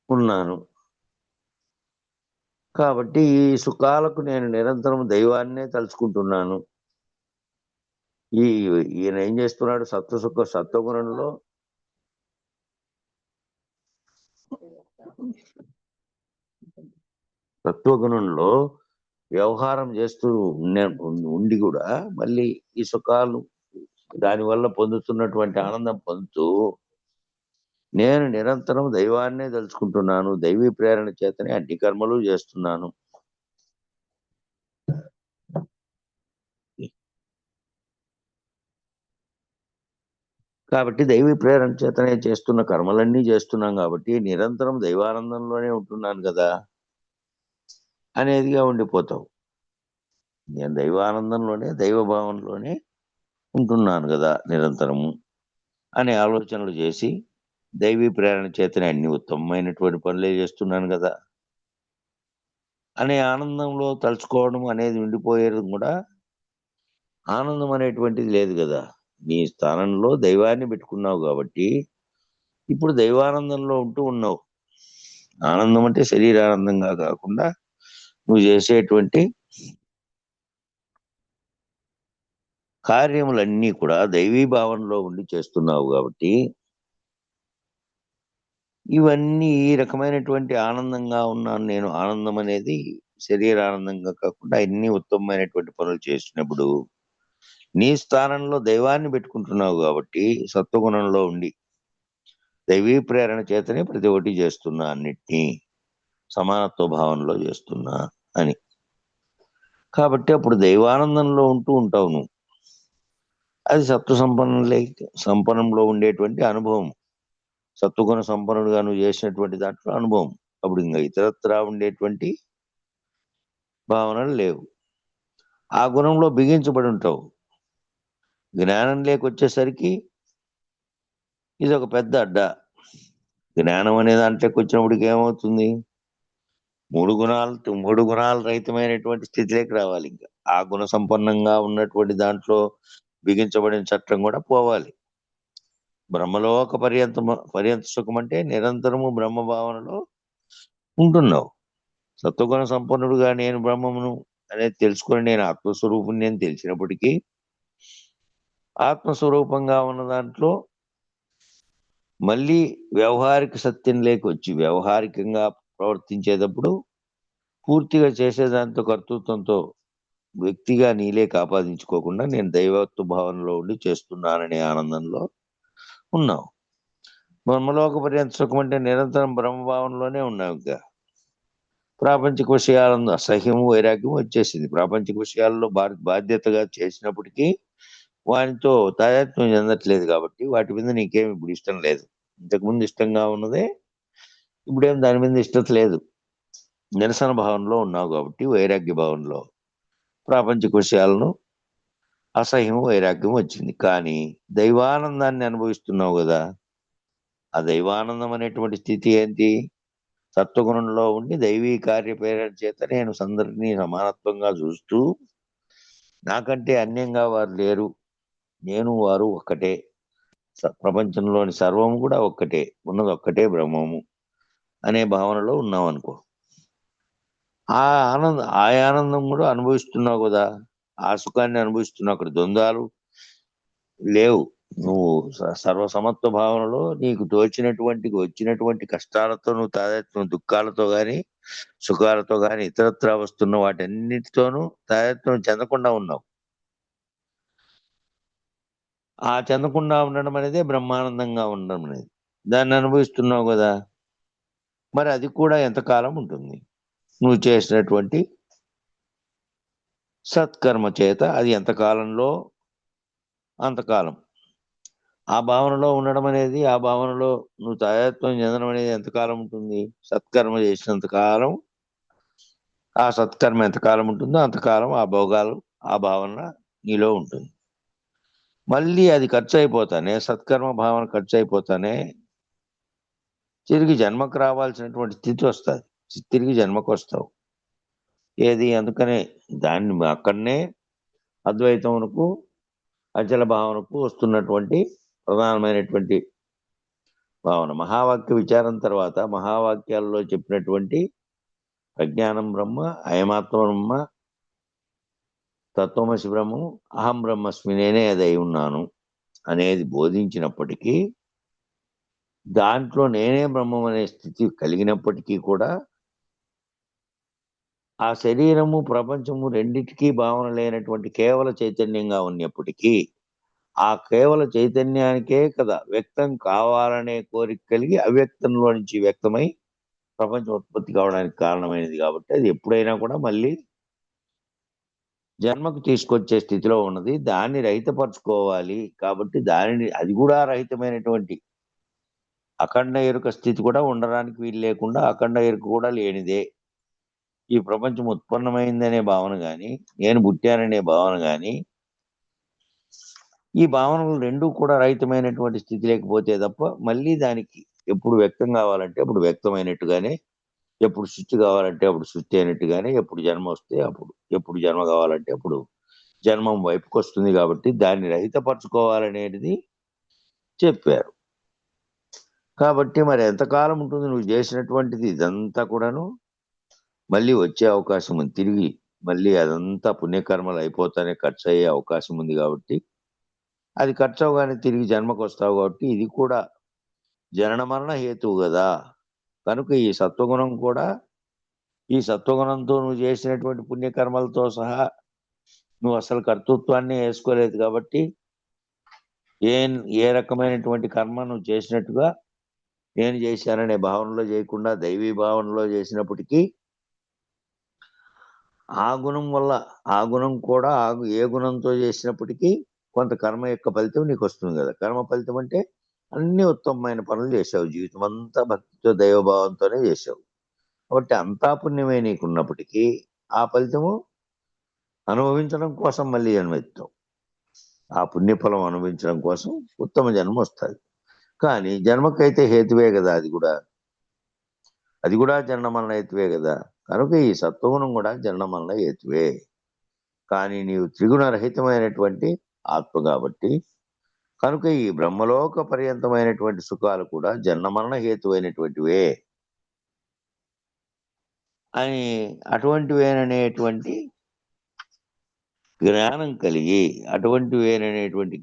B: ఉన్నాను. కాబట్టి ఈ సుఖాలకు నేను నిరంతరం దైవాన్నే తలుచుకుంటున్నాను. ఈయన ఏం చేస్తున్నాడు? సత్వగుణంలో వ్యవహారం చేస్తూ ఉండి కూడా మళ్ళీ ఈ సుఖాలు దానివల్ల పొందుతున్నటువంటి ఆనందం పొందుతూ నేను నిరంతరం దైవాన్నే తలుచుకుంటున్నాను, దైవీ ప్రేరణ చేతనే అన్ని కర్మలు చేస్తున్నాను. కాబట్టి దైవీ ప్రేరణ చేతనే చేస్తున్న కర్మలన్నీ చేస్తున్నాం కాబట్టి నిరంతరం దైవానందంలోనే ఉంటున్నాను కదా అనేదిగా ఉండిపోతావు. నేను దైవానందంలోనే దైవభావంలోనే ఉంటున్నాను కదా నిరంతరము అనే ఆలోచనలు చేసి దైవీ ప్రేరణ చేతనే అన్ని ఉత్తమమైనటువంటి పనులే చేస్తున్నాను కదా అనే ఆనందంలో తలుచుకోవడం అనేది ఉండిపోయేది కూడా ఆనందం అనేటువంటిది లేదు కదా. నీ స్థానంలో దైవాన్ని పెట్టుకున్నావు కాబట్టి ఇప్పుడు దైవానందంలో ఉంటూ ఉన్నావు. ఆనందం అంటే శరీరానందంగా కాకుండా నువ్వు చేసేటువంటి కార్యములన్నీ కూడా దైవీ భావనలో ఉండి చేస్తున్నావు కాబట్టి ఇవన్నీ ఈ రకమైనటువంటి ఆనందంగా ఉన్నాను నేను. ఆనందం అనేది శరీరానందంగా కాకుండా అన్ని ఉత్తమమైనటువంటి పనులు చేసినప్పుడు నీ స్థానంలో దైవాన్ని పెట్టుకుంటున్నావు కాబట్టి సత్వగుణంలో ఉండి దైవీ ప్రేరణ చేతనే ప్రతి ఒక్కటి చేస్తున్నా, అన్నిటినీ సమానత్వ భావనలో చేస్తున్నా అని. కాబట్టి అప్పుడు దైవానందంలో ఉంటూ ఉంటావు నువ్వు. అది సత్వ సంపన్నంలో ఉండేటువంటి అనుభవం. సత్వగుణ సంపన్నుడుగా నువ్వు చేసినటువంటి దాంట్లో అనుభవం. అప్పుడు ఇంకా ఇతరత్రా ఉండేటువంటి భావనలు లేవు. ఆ గుణంలో బిగించబడి ఉంటావు. జ్ఞానం లేకొచ్చేసరికి ఇది ఒక పెద్ద అడ్డ. జ్ఞానం అనే దాంట్లోకి వచ్చినప్పటికి ఏమవుతుంది? మూడు గుణాలు రహితమైనటువంటి స్థితిలోకి రావాలి. ఇంకా ఆ గుణ సంపన్నంగా ఉన్నటువంటి దాంట్లో బిగించబడిన చట్టం కూడా పోవాలి. బ్రహ్మలోక పర్యంత సుఖం అంటే నిరంతరము బ్రహ్మ భావనలో ఉంటున్నావు. సత్వగుణ సంపన్నుడుగా నేను బ్రహ్మమును అనేది తెలుసుకొని నేను ఆత్మస్వరూపుణ్ణి అని తెలిసినప్పటికీ ఆత్మస్వరూపంగా ఉన్న దాంట్లో మళ్ళీ వ్యవహారిక సత్యం లేకొచ్చి వ్యవహారికంగా ప్రవర్తించేటప్పుడు పూర్తిగా చేసేదాంతో కర్తృత్వంతో వ్యక్తిగా నీలేకి ఆపాదించుకోకుండా నేను దైవత్వ భావనలో ఉండి చేస్తున్నాననే ఆనందంలో ఉన్నావు. బ్రహ్మలోక పర్యంత సుఖం అంటే నిరంతరం బ్రహ్మభావనలోనే ఉన్నావు. ఇంకా ప్రాపంచిక విషయాలను అసహ్యము వైరాగ్యము వచ్చేసింది. ప్రాపంచిక విషయాల్లో బాధ్యతగా చేసినప్పటికీ వాటితో తాదాత్మ్యం చెందట్లేదు కాబట్టి వాటి మీద నీకేమి ఇప్పుడు ఇష్టం లేదు. ఇంతకుముందు ఇష్టంగా ఉన్నదే ఇప్పుడేం దాని మీద ఇష్టత లేదు. నిరసన భావనలో ఉన్నావు కాబట్టి వైరాగ్య భావనలో ప్రాపంచిక విషయాలను అసహ్యం వైరాగ్యం వచ్చింది. కానీ దైవానందాన్ని అనుభవిస్తున్నావు కదా. ఆ దైవానందం అనేటువంటి స్థితి ఏంటి? సత్వగుణంలో ఉండి దైవీ కార్యప్రేరణ చేత నేను అందరినీ సమానత్వంగా చూస్తూ నాకంటే అన్యంగా వారు లేరు, నేను వారు ఒక్కటే, ప్రపంచంలోని సర్వము కూడా ఒక్కటే, ఉన్నది ఒక్కటే బ్రహ్మము అనే భావనలో ఉన్నావు అనుకో. ఆ ఆనందం కూడా అనుభవిస్తున్నావు కదా. ఆ సుఖాన్ని అనుభవిస్తున్నావు. అక్కడ ద్వంద్వాలు లేవు. నువ్వు సర్వసమత్వ భావనలో నీకు వచ్చినటువంటి కష్టాలతో నువ్వు తాదాత్మ్యం, దుఃఖాలతో గాని సుఖాలతో గాని ఇతరత్రా వస్తున్న వాటన్నిటితోనూ తాదాత్మ్యం చెందకుండా ఉన్నావు. ఆ చెందకుండా ఉండడం అనేది బ్రహ్మానందంగా ఉండడం అనేది. దాన్ని అనుభవిస్తున్నావు కదా. మరి అది కూడా ఎంతకాలం ఉంటుంది? నువ్వు చేసినటువంటి సత్కర్మ చేత అది ఎంతకాలంలో అంతకాలం. ఆ భావనలో ఉండడం అనేది, ఆ భావనలో నువ్వు తాదాత్మ్యం చెందడం అనేది ఎంతకాలం ఉంటుంది? సత్కర్మ చేసినంత కాలం. ఆ సత్కర్మ ఎంతకాలం ఉంటుందో అంతకాలం ఆ భోగాలు, ఆ భావన నీలో ఉంటుంది. మళ్ళీ అది ఖర్చు అయిపోతానే, సత్కర్మ భావన ఖర్చు అయిపోతానే తిరిగి జన్మకు రావాల్సినటువంటి స్థితి వస్తుంది. తిరిగి జన్మకు వస్తావు. ఏది? అందుకనే దాన్ని అక్కడనే అద్వైతమునకు అచల భావనకు వస్తున్నటువంటి ప్రధానమైనటువంటి భావన. మహావాక్య విచారం తర్వాత మహావాక్యాల్లో చెప్పినటువంటి ప్రజ్ఞానం బ్రహ్మ, అయమాత్మ బ్రహ్మ, తత్వమసి బ్రహ్మము, అహం బ్రహ్మస్మి, నేనే అది అయి ఉన్నాను అనేది బోధించినప్పటికీ దాంట్లో నేనే బ్రహ్మం అనే స్థితి కలిగినప్పటికీ కూడా ఆ శరీరము ప్రపంచము రెండిటికీ భావన లేనటువంటి కేవల చైతన్యంగా ఉన్నప్పటికీ ఆ కేవల చైతన్యానికే కదా వ్యక్తం కావాలనే కోరిక కలిగి అవ్యక్తంలో నుంచి వ్యక్తమై ప్రపంచం ఉత్పత్తి కావడానికి కారణమైనది. కాబట్టి అది ఎప్పుడైనా కూడా మళ్ళీ జన్మకు తీసుకొచ్చే స్థితిలో ఉన్నది. దాన్ని రహితపరచుకోవాలి. కాబట్టి అది కూడా రహితమైనటువంటి అఖండ ఎరుక స్థితి కూడా ఉండడానికి వీలు లేకుండా అఖండ ఎరుక కూడా లేనిదే. ఈ ప్రపంచం ఉత్పన్నమైందనే భావన గాని, నేను పుట్టాననే భావన గాని, ఈ భావనలు రెండూ కూడా రహితమైనటువంటి స్థితి లేకపోతే తప్ప మళ్ళీ దానికి ఎప్పుడు వ్యక్తం కావాలంటే అప్పుడు వ్యక్తమైనట్టుగానే, ఎప్పుడు సృష్టి కావాలంటే అప్పుడు సృష్టి అయినట్టుగానే, ఎప్పుడు జన్మ వస్తే అప్పుడు, ఎప్పుడు జన్మ కావాలంటే అప్పుడు జన్మం వైపుకి వస్తుంది. కాబట్టి దాన్ని రహితపరచుకోవాలనేది చెప్పారు. కాబట్టి మరి ఎంతకాలం ఉంటుంది నువ్వు చేసినటువంటిది? ఇదంతా కూడాను మళ్ళీ వచ్చే అవకాశం ఉంది. తిరిగి మళ్ళీ అదంతా పుణ్యకర్మలు అయిపోతానే ఖర్చు అయ్యే అవకాశం ఉంది. కాబట్టి అది ఖర్చు అవగానే తిరిగి జన్మకు వస్తావు. కాబట్టి ఇది కూడా జనన మరణ హేతువు కదా. కనుక ఈ సత్వగుణం కూడా, ఈ సత్వగుణంతో నువ్వు చేసినటువంటి పుణ్యకర్మలతో సహా నువ్వు అసలు కర్తృత్వాన్ని వేసుకోలేదు. కాబట్టి ఏ రకమైనటువంటి కర్మ నువ్వు చేసినట్టుగా నేను చేశాననే భావనలో చేయకుండా దైవీ భావనలో చేసినప్పటికీ ఆ గుణం వల్ల, ఆ గుణం కూడా ఏ గుణంతో చేసినప్పటికీ కొంత కర్మ యొక్క ఫలితం నీకు వస్తుంది కదా. కర్మ ఫలితం అంటే అన్ని ఉత్తమమైన పనులు చేసావు, జీవితం అంతా భక్తితో దైవభావంతోనే చేసావు. కాబట్టి అంతా పుణ్యమే నీకున్నప్పటికీ ఆ ఫలితము అనుభవించడం కోసం మళ్ళీ జన్మెత్తావు. ఆ పుణ్యఫలం అనుభవించడం కోసం ఉత్తమ జన్మ వస్తుంది. కానీ జన్మకైతే హేతువే కదా, అది కూడా జనన మరణ హేతువే కదా. కనుక ఈ సత్వగుణం కూడా జనన మరణ హేతువే. కానీ నీవు త్రిగుణరహితమైనటువంటి ఆత్మ కాబట్టి కనుక ఈ బ్రహ్మలోక పర్యంతమైనటువంటి సుఖాలు కూడా జన్మ మరణ హేతువైనటువంటివే అని అటువంటివేననేటువంటి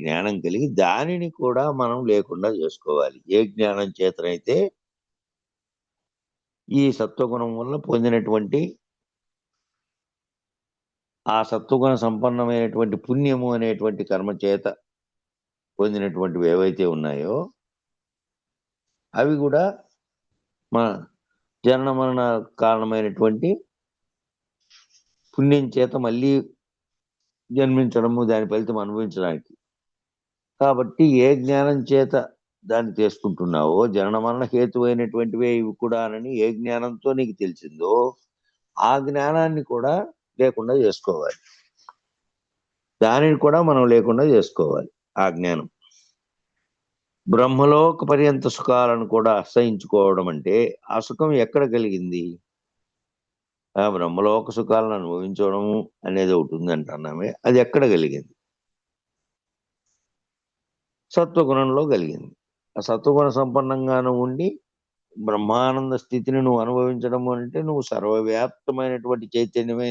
B: జ్ఞానం కలిగి దానిని కూడా మనం లేకుండా చేసుకోవాలి. ఏ జ్ఞానం చేతనైతే ఈ సత్వగుణం వల్ల పొందినటువంటి ఆ సత్వగుణ సంపన్నమైనటువంటి పుణ్యము అనేటువంటి కర్మ చేత పొందినటువంటివి ఏవైతే ఉన్నాయో అవి కూడా మన జనన మరణ కారణమైనటువంటి పుణ్యం చేత మళ్ళీ జన్మించడము, దాని ఫలితం అనుభవించడానికి. కాబట్టి ఏ జ్ఞానం చేత దాన్ని చేసుకుంటున్నావో జనన మరణ హేతువైనటువంటివే ఇవి కూడా అని ఏ జ్ఞానంతో నీకు తెలిసిందో ఆ జ్ఞానాన్ని కూడా లేకుండా చేసుకోవాలి. దానిని కూడా మనం లేకుండా చేసుకోవాలి. ఆ జ్ఞానం బ్రహ్మలోక పర్యంత సుఖాలను కూడా అసహించుకోవడం అంటే ఆ సుఖం ఎక్కడ కలిగింది? ఆ బ్రహ్మలోక సుఖాలను అనుభవించడము అనేది ఒకటి ఉంది అంటున్నామే, అది ఎక్కడ కలిగింది? సత్వగుణంలో కలిగింది. ఆ సత్వగుణ సంపన్నంగాను ఉండి బ్రహ్మానంద స్థితిని నువ్వు అనుభవించడం అంటే నువ్వు సర్వవ్యాప్తమైనటువంటి చైతన్యమే.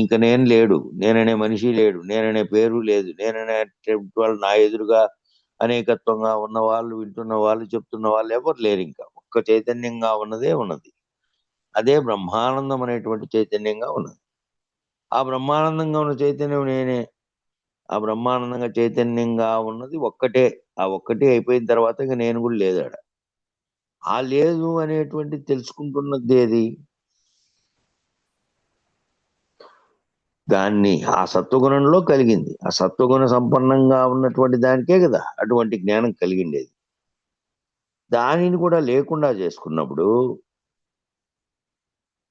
B: ఇంకా నేను లేడు, నేననే మనిషి లేడు, నేననే పేరు లేదు, నేననే వాళ్ళు నా ఎదురుగా అనేకత్వంగా ఉన్న వాళ్ళు, వింటున్న వాళ్ళు, చెప్తున్న వాళ్ళు ఎవరు లేరు. ఇంకా ఒక్క చైతన్యంగా ఉన్నదే ఉన్నది. అదే బ్రహ్మానందం అనేటువంటి చైతన్యంగా ఉన్నది. ఆ బ్రహ్మానందంగా ఉన్న చైతన్యం నేనే. ఆ బ్రహ్మానందంగా చైతన్యంగా ఉన్నది ఒక్కటే. ఆ ఒక్కటే అయిపోయిన తర్వాత ఇక నేను కూడా లేదు ఆడ. ఆ లేదు అనేటువంటి తెలుసుకుంటున్నది ఏది? దాన్ని ఆ సత్వగుణంలో కలిగింది. ఆ సత్వగుణ సంపన్నంగా ఉన్నటువంటి దానికే కదా అటువంటి జ్ఞానం కలిగిండేది. దానిని కూడా లేకుండా చేసుకున్నప్పుడు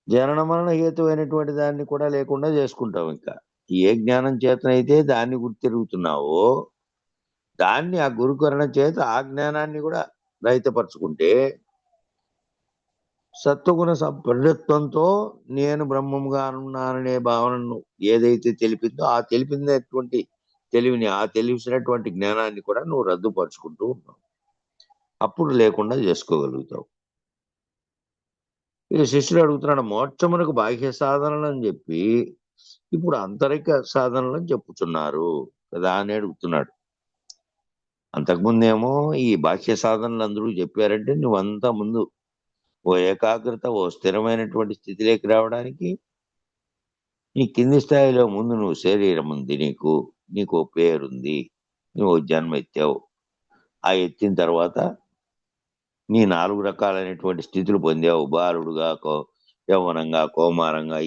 B: జనన మరణ హేతువైనటువంటి దాన్ని కూడా లేకుండా చేసుకుంటావు. ఇంకా ఏ జ్ఞానం చేతనైతే దాన్ని గుర్తిరుగుతున్నావో దాన్ని ఆ గురుకరణ చేత ఆ జ్ఞానాన్ని కూడా రహితపరచుకుంటే సత్వగుణ పరిణత్వంతో నేను బ్రహ్మముగా ఉన్నాననే భావనను ఏదైతే తెలిపిందో ఆ తెలిపినటువంటి తెలివిని, ఆ తెలిసినటువంటి జ్ఞానాన్ని కూడా నువ్వు రద్దుపరుచుకుంటూ ఉన్నావు. అప్పుడు లేకుండా చేసుకోగలుగుతావు. ఇక శిష్యుడు అడుగుతున్నాడు, మోక్షమునకు బాహ్య సాధనలు అని చెప్పి ఇప్పుడు అంతరిక సాధనలు అని చెప్పుతున్నారు కదా అని అడుగుతున్నాడు. అంతకుముందేమో ఈ బాహ్య సాధనలు అందరూ చెప్పారంటే నువ్వంతా ముందు ఓ ఏకాగ్రత, ఓ స్థిరమైనటువంటి స్థితిలోకి రావడానికి నీ కింది స్థాయిలో ముందు నువ్వు శరీరం ఉంది, నీకు ఓ పేరుంది, నువ్వు జన్మ ఎత్తావు. ఆ ఎత్తిన తర్వాత నీ 4 రకాలైనటువంటి స్థితులు పొందావు. బాలుడుగా, యవ్వనంగా, కౌమారంగా,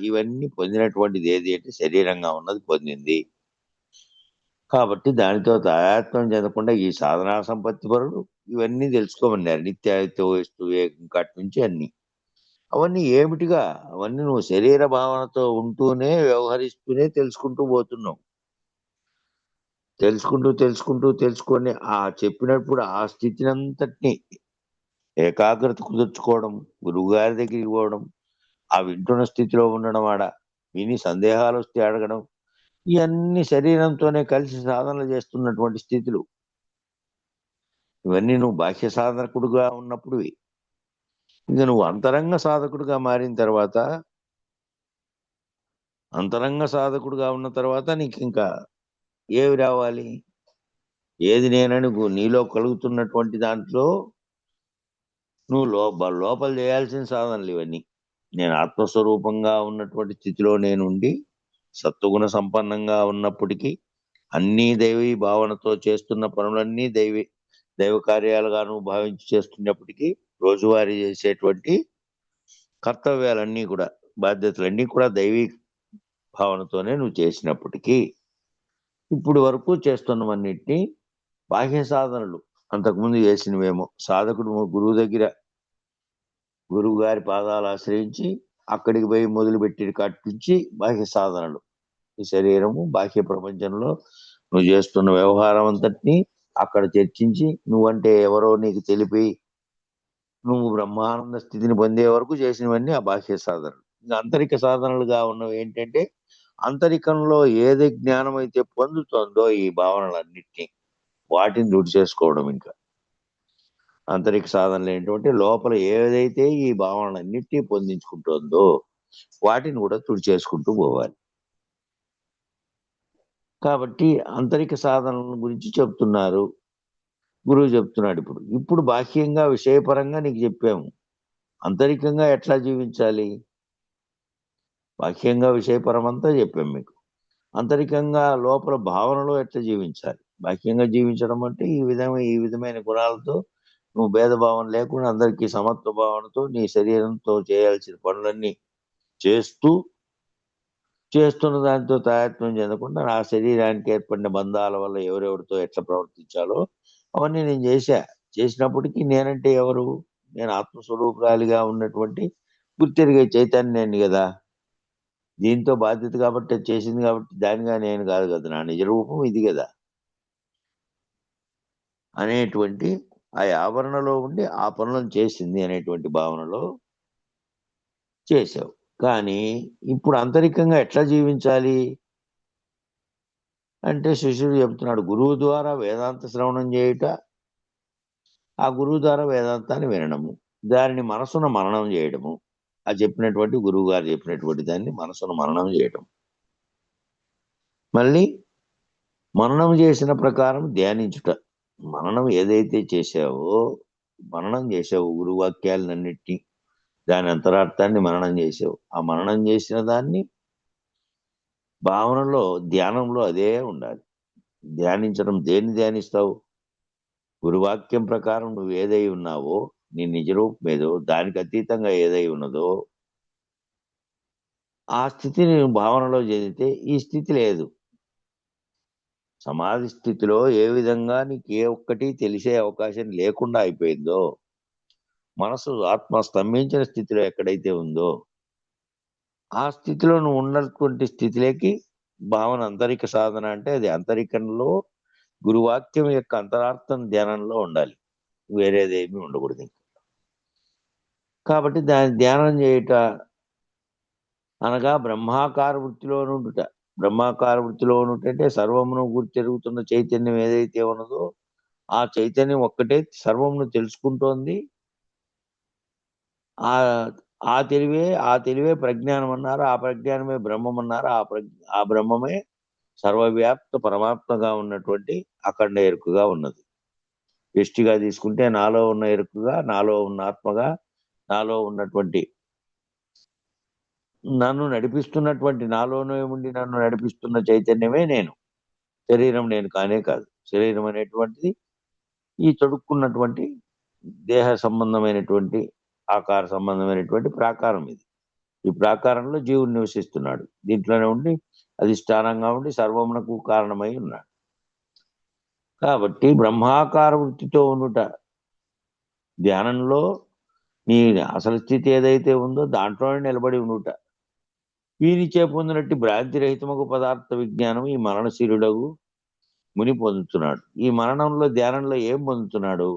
B: ఇవన్నీ పొందినటువంటిది ఏది అంటే శరీరంగా ఉన్నది పొందింది. కాబట్టి దానితో తాయాత్మ్యం చెందకుండా ఈ సాధనా సంపత్తి పరుడు ఇవన్నీ తెలుసుకోమన్నారు. నిత్యాయుత్వ వస్తు కాటి నుంచి అన్ని అవన్నీ ఏమిటిగా? అవన్నీ నువ్వు శరీర భావనతో ఉంటూనే వ్యవహరిస్తూనే తెలుసుకుంటూ పోతున్నావు. తెలుసుకొని ఆ చెప్పినప్పుడు ఆ స్థితిని అంతటినీ ఏకాగ్రత కుదుర్చుకోవడం, గురువు గారి దగ్గరికి పోవడం, ఆ వింటున్న స్థితిలో ఉండడం, విని సందేహాలు వస్తే అడగడం, ఇవన్నీ శరీరంతోనే కలిసి సాధనలు చేస్తున్నటువంటి స్థితులు. ఇవన్నీ నువ్వు బాహ్య సాధకుడుగా ఉన్నప్పుడు. ఇంకా నువ్వు అంతరంగ సాధకుడుగా మారిన తర్వాత, అంతరంగ సాధకుడుగా ఉన్న తర్వాత నీకు ఇంకా ఏవి రావాలి? ఏది నేనని నీలో కలుగుతున్నటువంటి దాంట్లో నువ్వు లోపల చేయాల్సిన సాధనలు ఇవన్నీ. నేను ఆత్మస్వరూపంగా ఉన్నటువంటి స్థితిలో నేనుండి సత్వగుణ సంపన్నంగా ఉన్నప్పటికీ అన్ని దైవీ భావనతో చేస్తున్న పనులన్నీ దైవ కార్యాలుగా నువ్వు భావించి చేస్తున్నప్పటికీ రోజువారీ చేసేటువంటి కర్తవ్యాలన్నీ కూడా, బాధ్యతలన్నీ కూడా దైవీ భావనతోనే నువ్వు చేసినప్పటికీ ఇప్పుడు వరకు చేస్తున్నవన్నిటినీ బాహ్య సాధనలు అంతకుముందు చేసినవేమో సాధకుడు గురువు దగ్గర గురువు గారి పాదాలు ఆశ్రయించి అక్కడికి పోయి మొదలుపెట్టి కట్టించి బాహ్య సాధనలు ఈ శరీరము బాహ్య ప్రపంచంలో నువ్వు చేస్తున్న వ్యవహారం అంతటినీ అక్కడ చర్చించి నువ్వంటే ఎవరో నీకు తెలిపి నువ్వు బ్రహ్మానంద స్థితిని పొందే వరకు చేసినవన్నీ ఆ బాహ్య సాధనలు. ఇంకా అంతరిక సాధనలుగా ఉన్నవి ఏంటంటే అంతరికంలో ఏది జ్ఞానం అయితే పొందుతుందో ఈ భావనలన్నిటినీ వాటిని దుడి చేసుకోవడం. ఇంకా అంతరిక సాధనలు ఏంటంటే లోపల ఏదైతే ఈ భావనలన్నిటినీ పొందించుకుంటుందో వాటిని కూడా తుడి చేసుకుంటూ పోవాలి. కాబట్టి అంతరిక సాధనల గురించి చెప్తున్నారు గురువు చెప్తున్నాడు. ఇప్పుడు బాహ్యంగా విషయపరంగా నీకు చెప్పాము. అంతరికంగా ఎట్లా జీవించాలి బాహ్యంగా విషయపరం అంతా చెప్పాం మీకు. అంతరికంగా లోపల భావనలో ఎట్లా జీవించాలి. బాహ్యంగా జీవించడం అంటే ఈ విధమైన గుణాలతో నువ్వు భేదభావం లేకుండా అందరికీ సమత్వ భావనతో నీ శరీరంతో చేయాల్సిన పనులన్నీ చేస్తున్న దానితో తాయత్వం చెందకుండా నా శరీరానికి ఏర్పడిన బంధాల వల్ల ఎవరెవరితో ఎట్లా ప్రవర్తించాలో అవన్నీ నేను చేసినప్పటికీ నేనంటే ఎవరు? నేను ఆత్మస్వరూపురాలిగా ఉన్నటువంటి గుర్తెరిగే చైతన్యాన్ని కదా. దీంతో బాధ్యత కాబట్టి చేసింది కాబట్టి దానిగా నేను కాదు కదా, నా నిజ రూపం ఇది కదా అనేటువంటి ఆ ఆవరణలో ఉండి ఆ పనులను చేసింది అనేటువంటి భావనలో చేసావు. కానీ ఇప్పుడు అంతరికంగా ఎట్లా జీవించాలి అంటే శిష్యుడు చెప్తున్నాడు, గురువు ద్వారా వేదాంత శ్రవణం చేయుట, ఆ గురువు ద్వారా వేదాంతాన్ని వినడము, దానిని మనసును మననం చేయడము, ఆ చెప్పినటువంటి గురువు గారు చెప్పినటువంటి దాన్ని మనసును మననం చేయడం, మళ్ళీ మననం చేసిన ప్రకారం ధ్యానించుట. మననం ఏదైతే మననం చేసావు గురువాక్యాలన్నిటినీ, దాని అంతరార్థాన్ని మననం చేసావు. ఆ మననం చేసిన దాన్ని భావనలో ధ్యానంలో అదే ఉండాలి. ధ్యానించడం దేన్ని ధ్యానిస్తావు? గురువాక్యం ప్రకారం నువ్వు ఏదై ఉన్నావో నీ నిజరూపం ఏదో దానికి అతీతంగా ఏదై ఉన్నదో ఆ స్థితిని భావనలో చెందితే ఈ స్థితి లేదు. సమాధి స్థితిలో ఏ విధంగా నీకు ఏ ఒక్కటి తెలిసే అవకాశం లేకుండా అయిపోయిందో, మనసు ఆత్మ స్తంభించిన స్థితిలో ఎక్కడైతే ఉందో ఆ స్థితిలో నువ్వు ఉన్నటువంటి స్థితిలోకి భావన అంతరిక సాధన అంటే అది అంతరికంలో గురువాక్యం యొక్క అంతరార్థం ధ్యానంలో ఉండాలి, వేరేదేమీ ఉండకూడదు. కాబట్టి దాని ధ్యానం చేయుట అనగా బ్రహ్మాకార వృత్తిలో నుండుట. బ్రహ్మాకార వృత్తిలో ఉంటే సర్వమును గుర్తెరుగుతున్న చైతన్యం ఏదైతే ఉన్నదో ఆ చైతన్యం ఒక్కటే సర్వమును తెలుసుకుంటోంది. ఆ తెలివే ప్రజ్ఞానం అన్నారు, ఆ ప్రజ్ఞానమే బ్రహ్మం అన్నారు, ఆ బ్రహ్మమే సర్వవ్యాప్త పరమాత్మగా ఉన్నటువంటి అఖండ ఎరుకగా ఉన్నది. వ్యష్టిగా తీసుకుంటే నాలో ఉన్న ఎరుకగా, నాలో ఉన్న ఆత్మగా, నాలో ఉన్నటువంటి నన్ను నడిపిస్తున్నటువంటి నాలోనే ఉండి నన్ను నడిపిస్తున్న చైతన్యమే నేను. శరీరం నేను కానే కాదు. శరీరం అనేటువంటిది ఈ తొడుక్కున్నటువంటి దేహ సంబంధమైనటువంటి ఆకార సంబంధమైనటువంటి ప్రాకారం ఇది. ఈ ప్రాకారంలో జీవుడు నివసిస్తున్నాడు. దీంట్లోనే ఉండి అధిష్టానంగా ఉండి సర్వమునకు కారణమై ఉన్నాడు. కాబట్టి బ్రహ్మాకార వృత్తితో ఉండుట ధ్యానంలో నీ అసలు స్థితి ఏదైతే ఉందో దాంట్లోనే నిలబడి ఉండుట. వీరిచే పొందినట్టు భ్రాంతి రహితముకు పదార్థ విజ్ఞానం ఈ మరణశీలుడగు ముని పొందుతున్నాడు. ఈ మరణంలో ధ్యానంలో ఏం పొందుతున్నాడు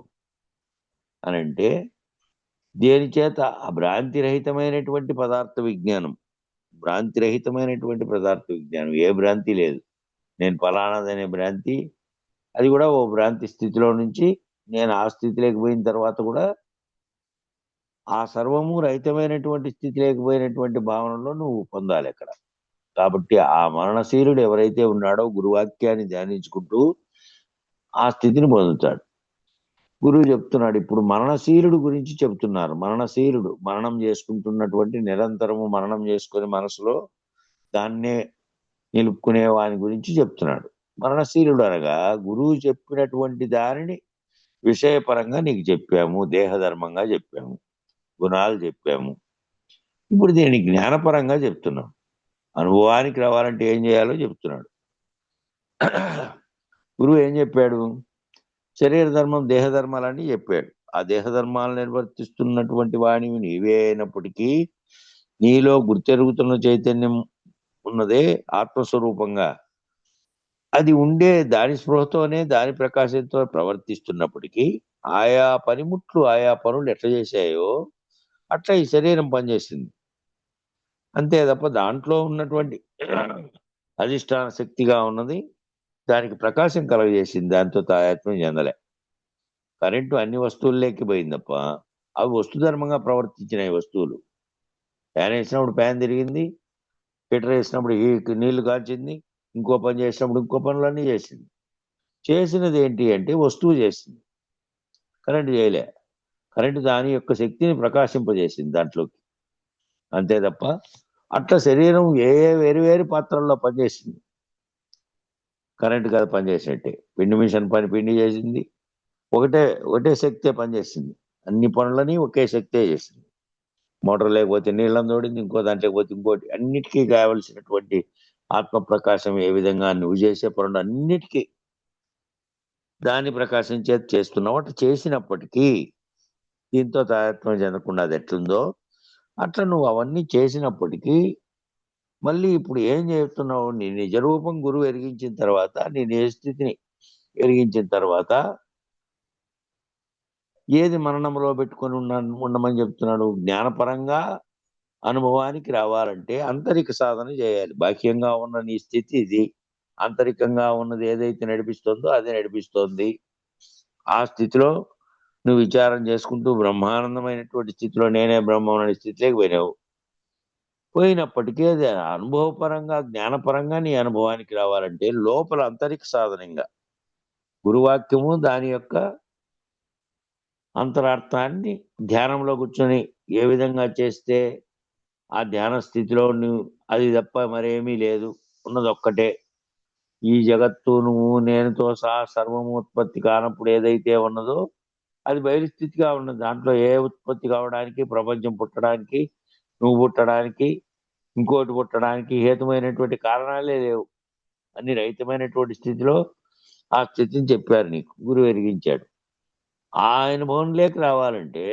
B: అని అంటే దేని చేత ఆ భ్రాంతి రహితమైనటువంటి పదార్థ విజ్ఞానం. భ్రాంతి రహితమైనటువంటి పదార్థ విజ్ఞానం, ఏ భ్రాంతి లేదు. నేను ఫలానాదనే భ్రాంతి, అది కూడా ఓ భ్రాంతి స్థితిలో నుంచి నేను ఆ స్థితిలోకి పోయిన తర్వాత కూడా ఆ సర్వము రహితమైనటువంటి స్థితి లేకపోయినటువంటి భావనలో నువ్వు పొందాలి అక్కడ. కాబట్టి ఆ మరణశీలుడు ఎవరైతే ఉన్నాడో గురువాక్యాన్ని ధ్యానించుకుంటూ ఆ స్థితిని పొందుతాడు. గురువు చెప్తున్నాడు, ఇప్పుడు మరణశీలుడు గురించి చెప్తున్నారు. మరణశీలుడు మరణం చేసుకుంటున్నటువంటి, నిరంతరము మరణం చేసుకుని మనసులో దాన్నే నిలుపుకునే వాని గురించి చెప్తున్నాడు. మరణశీలుడు అనగా గురువు చెప్పినటువంటి దానిని విషయపరంగా నీకు చెప్పాము, దేహధర్మంగా చెప్పాము, గుణాలు చెప్పాము. ఇప్పుడు దీన్ని జ్ఞానపరంగా చెప్తున్నాం. అనుభవానికి రావాలంటే ఏం చేయాలో చెప్తున్నాడు. గురువు ఏం చెప్పాడు? శరీర ధర్మం, దేహ ధర్మాలని చెప్పాడు. ఆ దేహ ధర్మాలను నిర్వర్తిస్తున్నటువంటి వాణివి నీవే అయినప్పటికీ నీలో గుర్తెరుగుతున్న చైతన్యం ఉన్నదే ఆత్మస్వరూపంగా. అది ఉండే దాని స్పృహతోనే దాని ప్రకాశంతో ప్రవర్తిస్తున్నప్పటికీ ఆయా పనిముట్లు ఆయా పనులు ఎట్లా చేశాయో అట్లా ఈ శరీరం పనిచేసింది. అంతే తప్ప దాంట్లో ఉన్నటువంటి అధిష్టాన శక్తిగా ఉన్నది దానికి ప్రకాశం కలగజేసింది. దాంతో తాయాత్మ్యం చెందలే. కరెంటు అన్ని వస్తువుల్లోకి పోయింది తప్ప అవి వస్తుధర్మంగా ప్రవర్తించినాయి వస్తువులు. ఫ్యాన్ వేసినప్పుడు ఫ్యాన్ తిరిగింది, హీటర్ వేసినప్పుడు నీళ్లు కాల్చింది, ఇంకో పని చేసినప్పుడు ఇంకో పనులన్నీ చేసింది. చేసినది ఏంటి అంటే వస్తువు చేసింది, కరెంటు చేయలే. కరెంటు దాని యొక్క శక్తిని ప్రకాశింపజేసింది దాంట్లోకి, అంతే తప్ప అట్లా శరీరం ఏ ఏ వేరు వేరు పాత్రల్లో పనిచేసింది. కరెంటు కదా పనిచేసినట్టే. పిండి మిషన్ పని పిండి చేసింది, ఒకటే శక్తే పనిచేసింది. అన్ని పనులని ఒకే శక్తే చేసింది. మోటార్ లేకపోతే నీళ్ళని తోడింది, ఇంకో దాంట్లో పోతే ఇంకోటి. అన్నిటికీ కావలసినటువంటి ఆత్మ ప్రకాశం ఏ విధంగా నువ్వు చేసే పనులు అన్నిటికీ దాని ప్రకాశం చేత చేస్తున్నావు. అట్లా చేసినప్పటికీ దీంతో తారతమ్యం చెందకుండా అది ఎట్లుందో అట్లా నువ్వు అవన్నీ చేసినప్పటికీ మళ్ళీ ఇప్పుడు ఏం చేస్తున్నావు? నీ నిజ రూపం గురువు ఎరిగించిన తర్వాత, నీ నిజ స్థితిని ఎరిగించిన తర్వాత ఏది మరణంలో పెట్టుకొని ఉండమని చెప్తున్నాడు? జ్ఞానపరంగా అనుభవానికి రావాలంటే అంతరిక సాధన చేయాలి. బాహ్యంగా ఉన్న నీ స్థితి ఇది, ఆంతరికంగా ఉన్నది ఏదైతే నడిపిస్తుందో అదే నడిపిస్తోంది. ఆ స్థితిలో నువ్వు విచారం చేసుకుంటూ బ్రహ్మానందమైనటువంటి స్థితిలో నేనే బ్రహ్మం అనే స్థితిలోకి పోయినావు. పోయినప్పటికీ అది అనుభవపరంగా జ్ఞానపరంగా నీ అనుభవానికి రావాలంటే లోపల అంతరిక సాధనంగా గురువాక్యము దాని యొక్క అంతరార్థాన్ని ధ్యానంలో కూర్చొని ఏ విధంగా చేస్తే ఆ ధ్యాన స్థితిలో నువ్వు అది తప్ప మరేమీ లేదు, ఉన్నది ఒక్కటే ఈ జగత్తు, నువ్వు నేనుతో సహా సర్వము ఉత్పత్తి కానప్పుడు ఏదైతే ఉన్నదో అది బయలుస్థితిగా ఉన్నది. దాంట్లో ఏ ఉత్పత్తి కావడానికి, ప్రపంచం పుట్టడానికి, నువ్వు పుట్టడానికి, ఇంకోటి పుట్టడానికి హేతుమైనటువంటి కారణాలే లేవు. అన్ని రహితమైనటువంటి స్థితిలో ఆ స్థితిని చెప్పారు నీకు, గురువు ఎరిగించాడు. ఆ అనుభవంలోకి రావాలంటే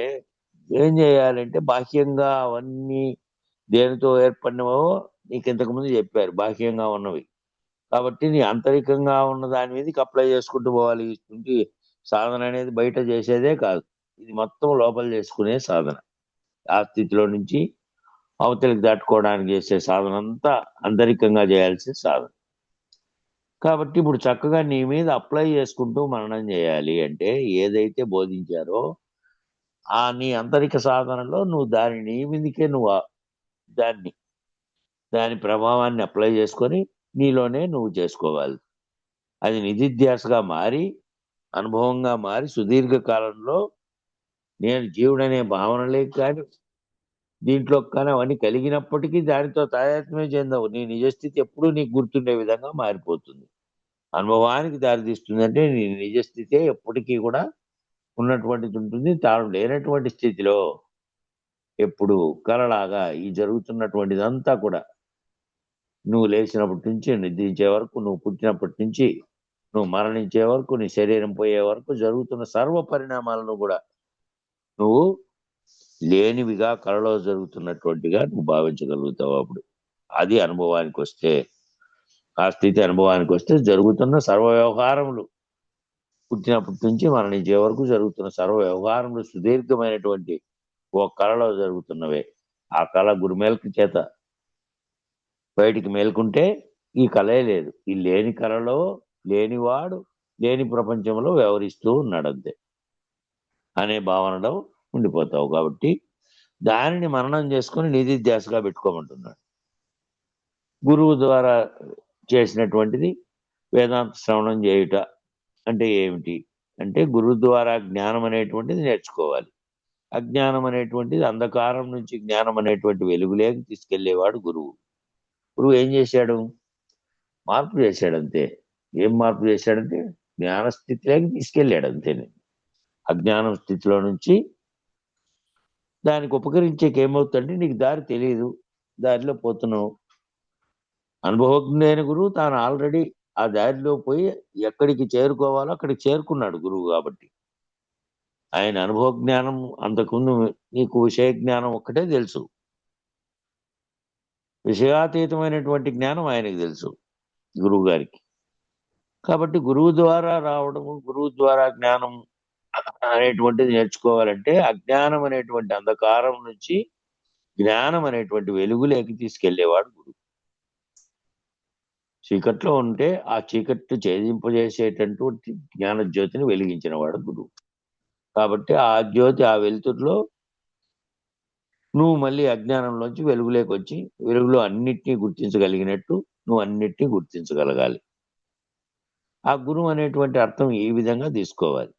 B: ఏం చేయాలంటే బాహ్యంగా అవన్నీ దేనితో ఏర్పడినవో నీకు ఇంతకుముందు చెప్పారు, బాహ్యంగా ఉన్నవి. కాబట్టి నీ ఆంతరికంగా ఉన్న దాని మీదకి అప్లై చేసుకుంటూ పోవాలి. ఇంటి సాధన అనేది బయట చేసేదే కాదు, ఇది మొత్తం లోపల చేసుకునే సాధన. ఆ స్థితిలో నుంచి అవతలికి దాటుకోవడానికి చేసే సాధన అంతా ఆంతరికంగా చేయాల్సిన సాధన. కాబట్టి ఇప్పుడు చక్కగా నీ మీద అప్లై చేసుకుంటూ మననం చేయాలి. అంటే ఏదైతే బోధించారో ఆ నీ ఆంతరిక సాధనలో నువ్వు నీ మీదకే నువ్వు దాని ప్రభావాన్ని అప్లై చేసుకొని నీలోనే నువ్వు చేసుకోవాలి. అది నిధిధ్యాసగా మారి, అనుభవంగా మారి, సుదీర్ఘ కాలంలో నేను జీవుడనే భావనలేక కానీ దీంట్లో కానీ అవన్నీ కలిగినప్పటికీ దానితో తాదాత్మ్యం చెందవు. నీ నిజస్థితి ఎప్పుడూ నీకు గుర్తుండే విధంగా మారిపోతుంది. అనుభవానికి దారితీస్తుంది. అంటే నీ నిజస్థితే ఎప్పటికీ కూడా ఉన్నటువంటిది ఉంటుంది. తాను లేనటువంటి స్థితిలో ఎప్పుడు కలలాగా ఈ జరుగుతున్నటువంటిదంతా కూడా నువ్వు లేచినప్పటి నుంచి నిద్రించే వరకు, నువ్వు పుట్టినప్పటి నుంచి నువ్వు మరణించే వరకు, నీ శరీరం పోయే వరకు జరుగుతున్న సర్వ పరిణామాలను కూడా నువ్వు లేనివిగా కలలో జరుగుతున్నటువంటిగా నువ్వు భావించగలుగుతావు. అప్పుడు అది అనుభవానికి వస్తే, ఆ స్థితి అనుభవానికి వస్తే జరుగుతున్న సర్వ వ్యవహారములు, పుట్టినప్పటి నుంచి మరణించే వరకు జరుగుతున్న సర్వ వ్యవహారములు సుదీర్ఘమైనటువంటి ఓ కళలో జరుగుతున్నవే. ఆ కళ గురుమేల్క చేత బయటికి మేల్కుంటే ఈ కళే లేదు. ఈ లేని కళలో లేనివాడు లేని ప్రపంచంలో వ్యవహరిస్తూ ఉన్నాడంతే అనే భావనలో ఉండిపోతావు. కాబట్టి దానిని మననం చేసుకుని నిధిధ్యాసగా పెట్టుకోమంటున్నాడు. గురువు ద్వారా చేసినటువంటిది వేదాంత శ్రవణం చేయుట అంటే ఏమిటి అంటే, గురువు ద్వారా జ్ఞానం అనేటువంటిది నేర్చుకోవాలి. అజ్ఞానం అనేటువంటిది అంధకారం నుంచి జ్ఞానం అనేటువంటి వెలుగులేకి తీసుకెళ్లేవాడు గురువు. గురువు ఏం చేశాడు? మార్పు చేశాడు అంతే. ఏం మార్పు చేశాడంటే జ్ఞాన స్థితిలోకి తీసుకెళ్ళాడు అంతేనే. అజ్ఞానం స్థితిలో నుంచి దానికి ఉపకరించేకి ఏమవుతుందంటే నీకు దారి తెలియదు, దారిలో పోతున్నావు. అనుభవజ్ఞైన గురువు తాను ఆల్రెడీ ఆ దారిలో పోయి ఎక్కడికి చేరుకోవాలో అక్కడికి చేరుకున్నాడు గురువు కాబట్టి. ఆయన అనుభవ జ్ఞానం అంతకుముందు నీకు విషయ జ్ఞానం ఒక్కటే తెలుసు. విషయాతీతమైనటువంటి జ్ఞానం ఆయనకి తెలుసు గురువు గారికి. కాబట్టి గురువు ద్వారా రావడము, గురువు ద్వారా జ్ఞానం అనేటువంటిది నేర్చుకోవాలంటే అజ్ఞానం అనేటువంటి అంధకారం నుంచి జ్ఞానం అనేటువంటి వెలుగులోకి తీసుకెళ్లేవాడు గురువు. చీకట్లో ఉంటే ఆ చీకట్లు ఛేదింపజేసేటటువంటి జ్ఞాన జ్యోతిని వెలిగించిన వాడు గురువు. కాబట్టి ఆ జ్యోతి, ఆ వెలుతురులో నువ్వు మళ్ళీ అజ్ఞానంలోంచి వెలుగులోకి వచ్చి వెలుగులో అన్నిటినీ గుర్తించగలిగినట్టు నువ్వు అన్నిటినీ గుర్తించగలగాలి. ఆ గురువు అనేటువంటి అర్థం ఈ విధంగా తీసుకోవాలి.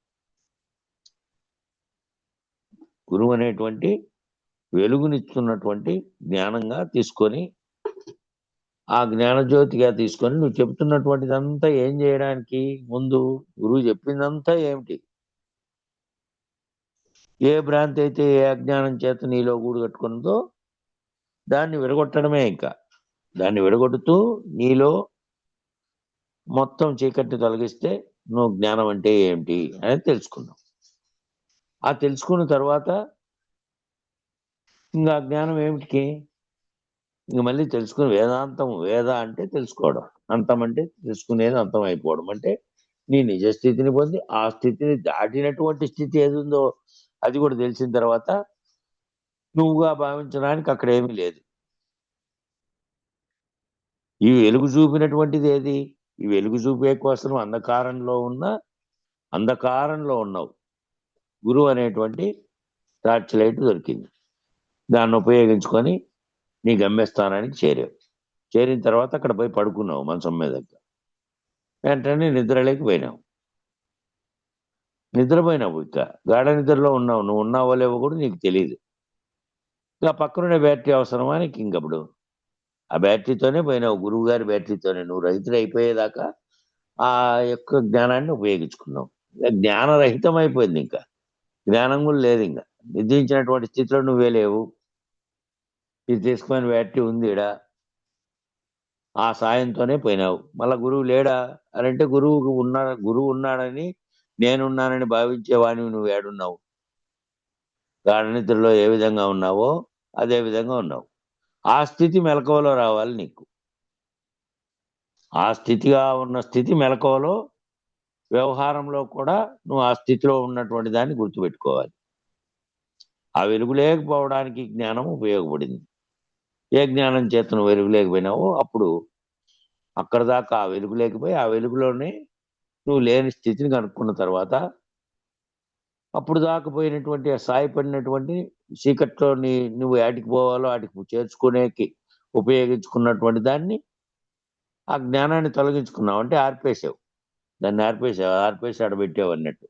B: గురువు అనేటువంటి వెలుగునిస్తున్నటువంటి జ్ఞానంగా తీసుకొని, ఆ జ్ఞానజ్యోతిగా తీసుకొని నువ్వు చెప్తున్నటువంటిదంతా ఏం చేయడానికి, ముందు గురువు చెప్పిందంతా ఏమిటి, ఏ భ్రాంతి అయితే ఏ అజ్ఞానం చేత నీలో గూడు కట్టుకున్నదో దాన్ని విడగొట్టడమే. ఇంకా దాన్ని విడగొడుతూ నీలో మొత్తం చీకటిని తొలగిస్తే నువ్వు జ్ఞానం అంటే ఏమిటి అనేది తెలుసుకున్నావు. ఆ తెలుసుకున్న తర్వాత ఇంకా జ్ఞానం ఏమిటికి, ఇంక మళ్ళీ తెలుసుకుని వేదాంతం, వేద అంటే తెలుసుకోవడం, అంతం అంటే తెలుసుకునేది అంతం అయిపోవడం. అంటే నీ నిజ స్థితిని పొంది ఆ స్థితిని దాటినటువంటి స్థితి ఏది ఉందో అది కూడా తెలిసిన తర్వాత నువ్వుగా భావించడానికి అక్కడ ఏమీ లేదు. ఈ వెలుగు చూపినటువంటిది ఏది, ఈ వెలుగు చూపే కోసం అంధకారంలో ఉన్నావు. గురువు అనేటువంటి టార్చ్ లైట్ దొరికింది, దాన్ని ఉపయోగించుకొని నీ గమ్యస్థానానికి చేరావు. చేరిన తర్వాత అక్కడ పోయి పడుకున్నావు మంచం మీద. వెంటనే నిద్రలోకి పోయినావు. నిద్రపోయినావు, ఇంకా గాఢ నిద్రలో ఉన్నావు. నువ్వు ఉన్నావో లేవో కూడా నీకు తెలియదు. ఇంకా పక్కనుండే బ్యాటరీ అవసరమా నీకు? ఇంకప్పుడు ఆ బ్యాటరీతోనే పోయినావు, గురువు గారి బ్యాటరీతోనే. నువ్వు రైతులు అయిపోయేదాకా ఆ యొక్క జ్ఞానాన్ని ఉపయోగించుకున్నావు. జ్ఞానరహితం అయిపోయింది, ఇంకా జ్ఞానం కూడా లేదు. ఇంకా నిద్రించినటువంటి స్థితిలో నువ్వే లేవు. ఇది తీసుకుని బ్యాటరీ ఉంది ఈడ, ఆ సాయంతోనే పోయినావు. మళ్ళా గురువు లేడా అని అంటే గురువు ఉన్నాడని నేనున్నానని భావించేవాడిని నువ్వు ఏడున్నావు. గాఢ నిద్రలో ఏ విధంగా ఉన్నావో అదే విధంగా ఉన్నావు. ఆ స్థితి మెలకువలో రావాలి నీకు. ఆ స్థితిగా ఉన్న స్థితి మెలకువలో, వ్యవహారంలో కూడా నువ్వు ఆ స్థితిలో ఉన్నటువంటి దాన్ని గుర్తుపెట్టుకోవాలి. ఆ వెలుగు లేకపోవడానికి జ్ఞానం ఉపయోగపడింది. ఏ జ్ఞానం చేత నువ్వు వెలుగు లేకపోయినావో అప్పుడు అక్కడ దాకా ఆ వెలుగు లేకపోయి ఆ వెలుగులోనే నువ్వు లేని స్థితిని కనుక్కున్న తర్వాత అప్పుడు దాకా పోయినటువంటి ఆ సాయపడినటువంటి చీకట్లో నువ్వు ఆటికి పోవాలో ఆటికి చేర్చుకునేకి ఉపయోగించుకున్నటువంటి దాన్ని, ఆ జ్ఞానాన్ని తొలగించుకున్నావు అంటే ఆర్పేసావు. దాన్ని ఆర్పేసి ఆడబెట్టావు అన్నట్టు.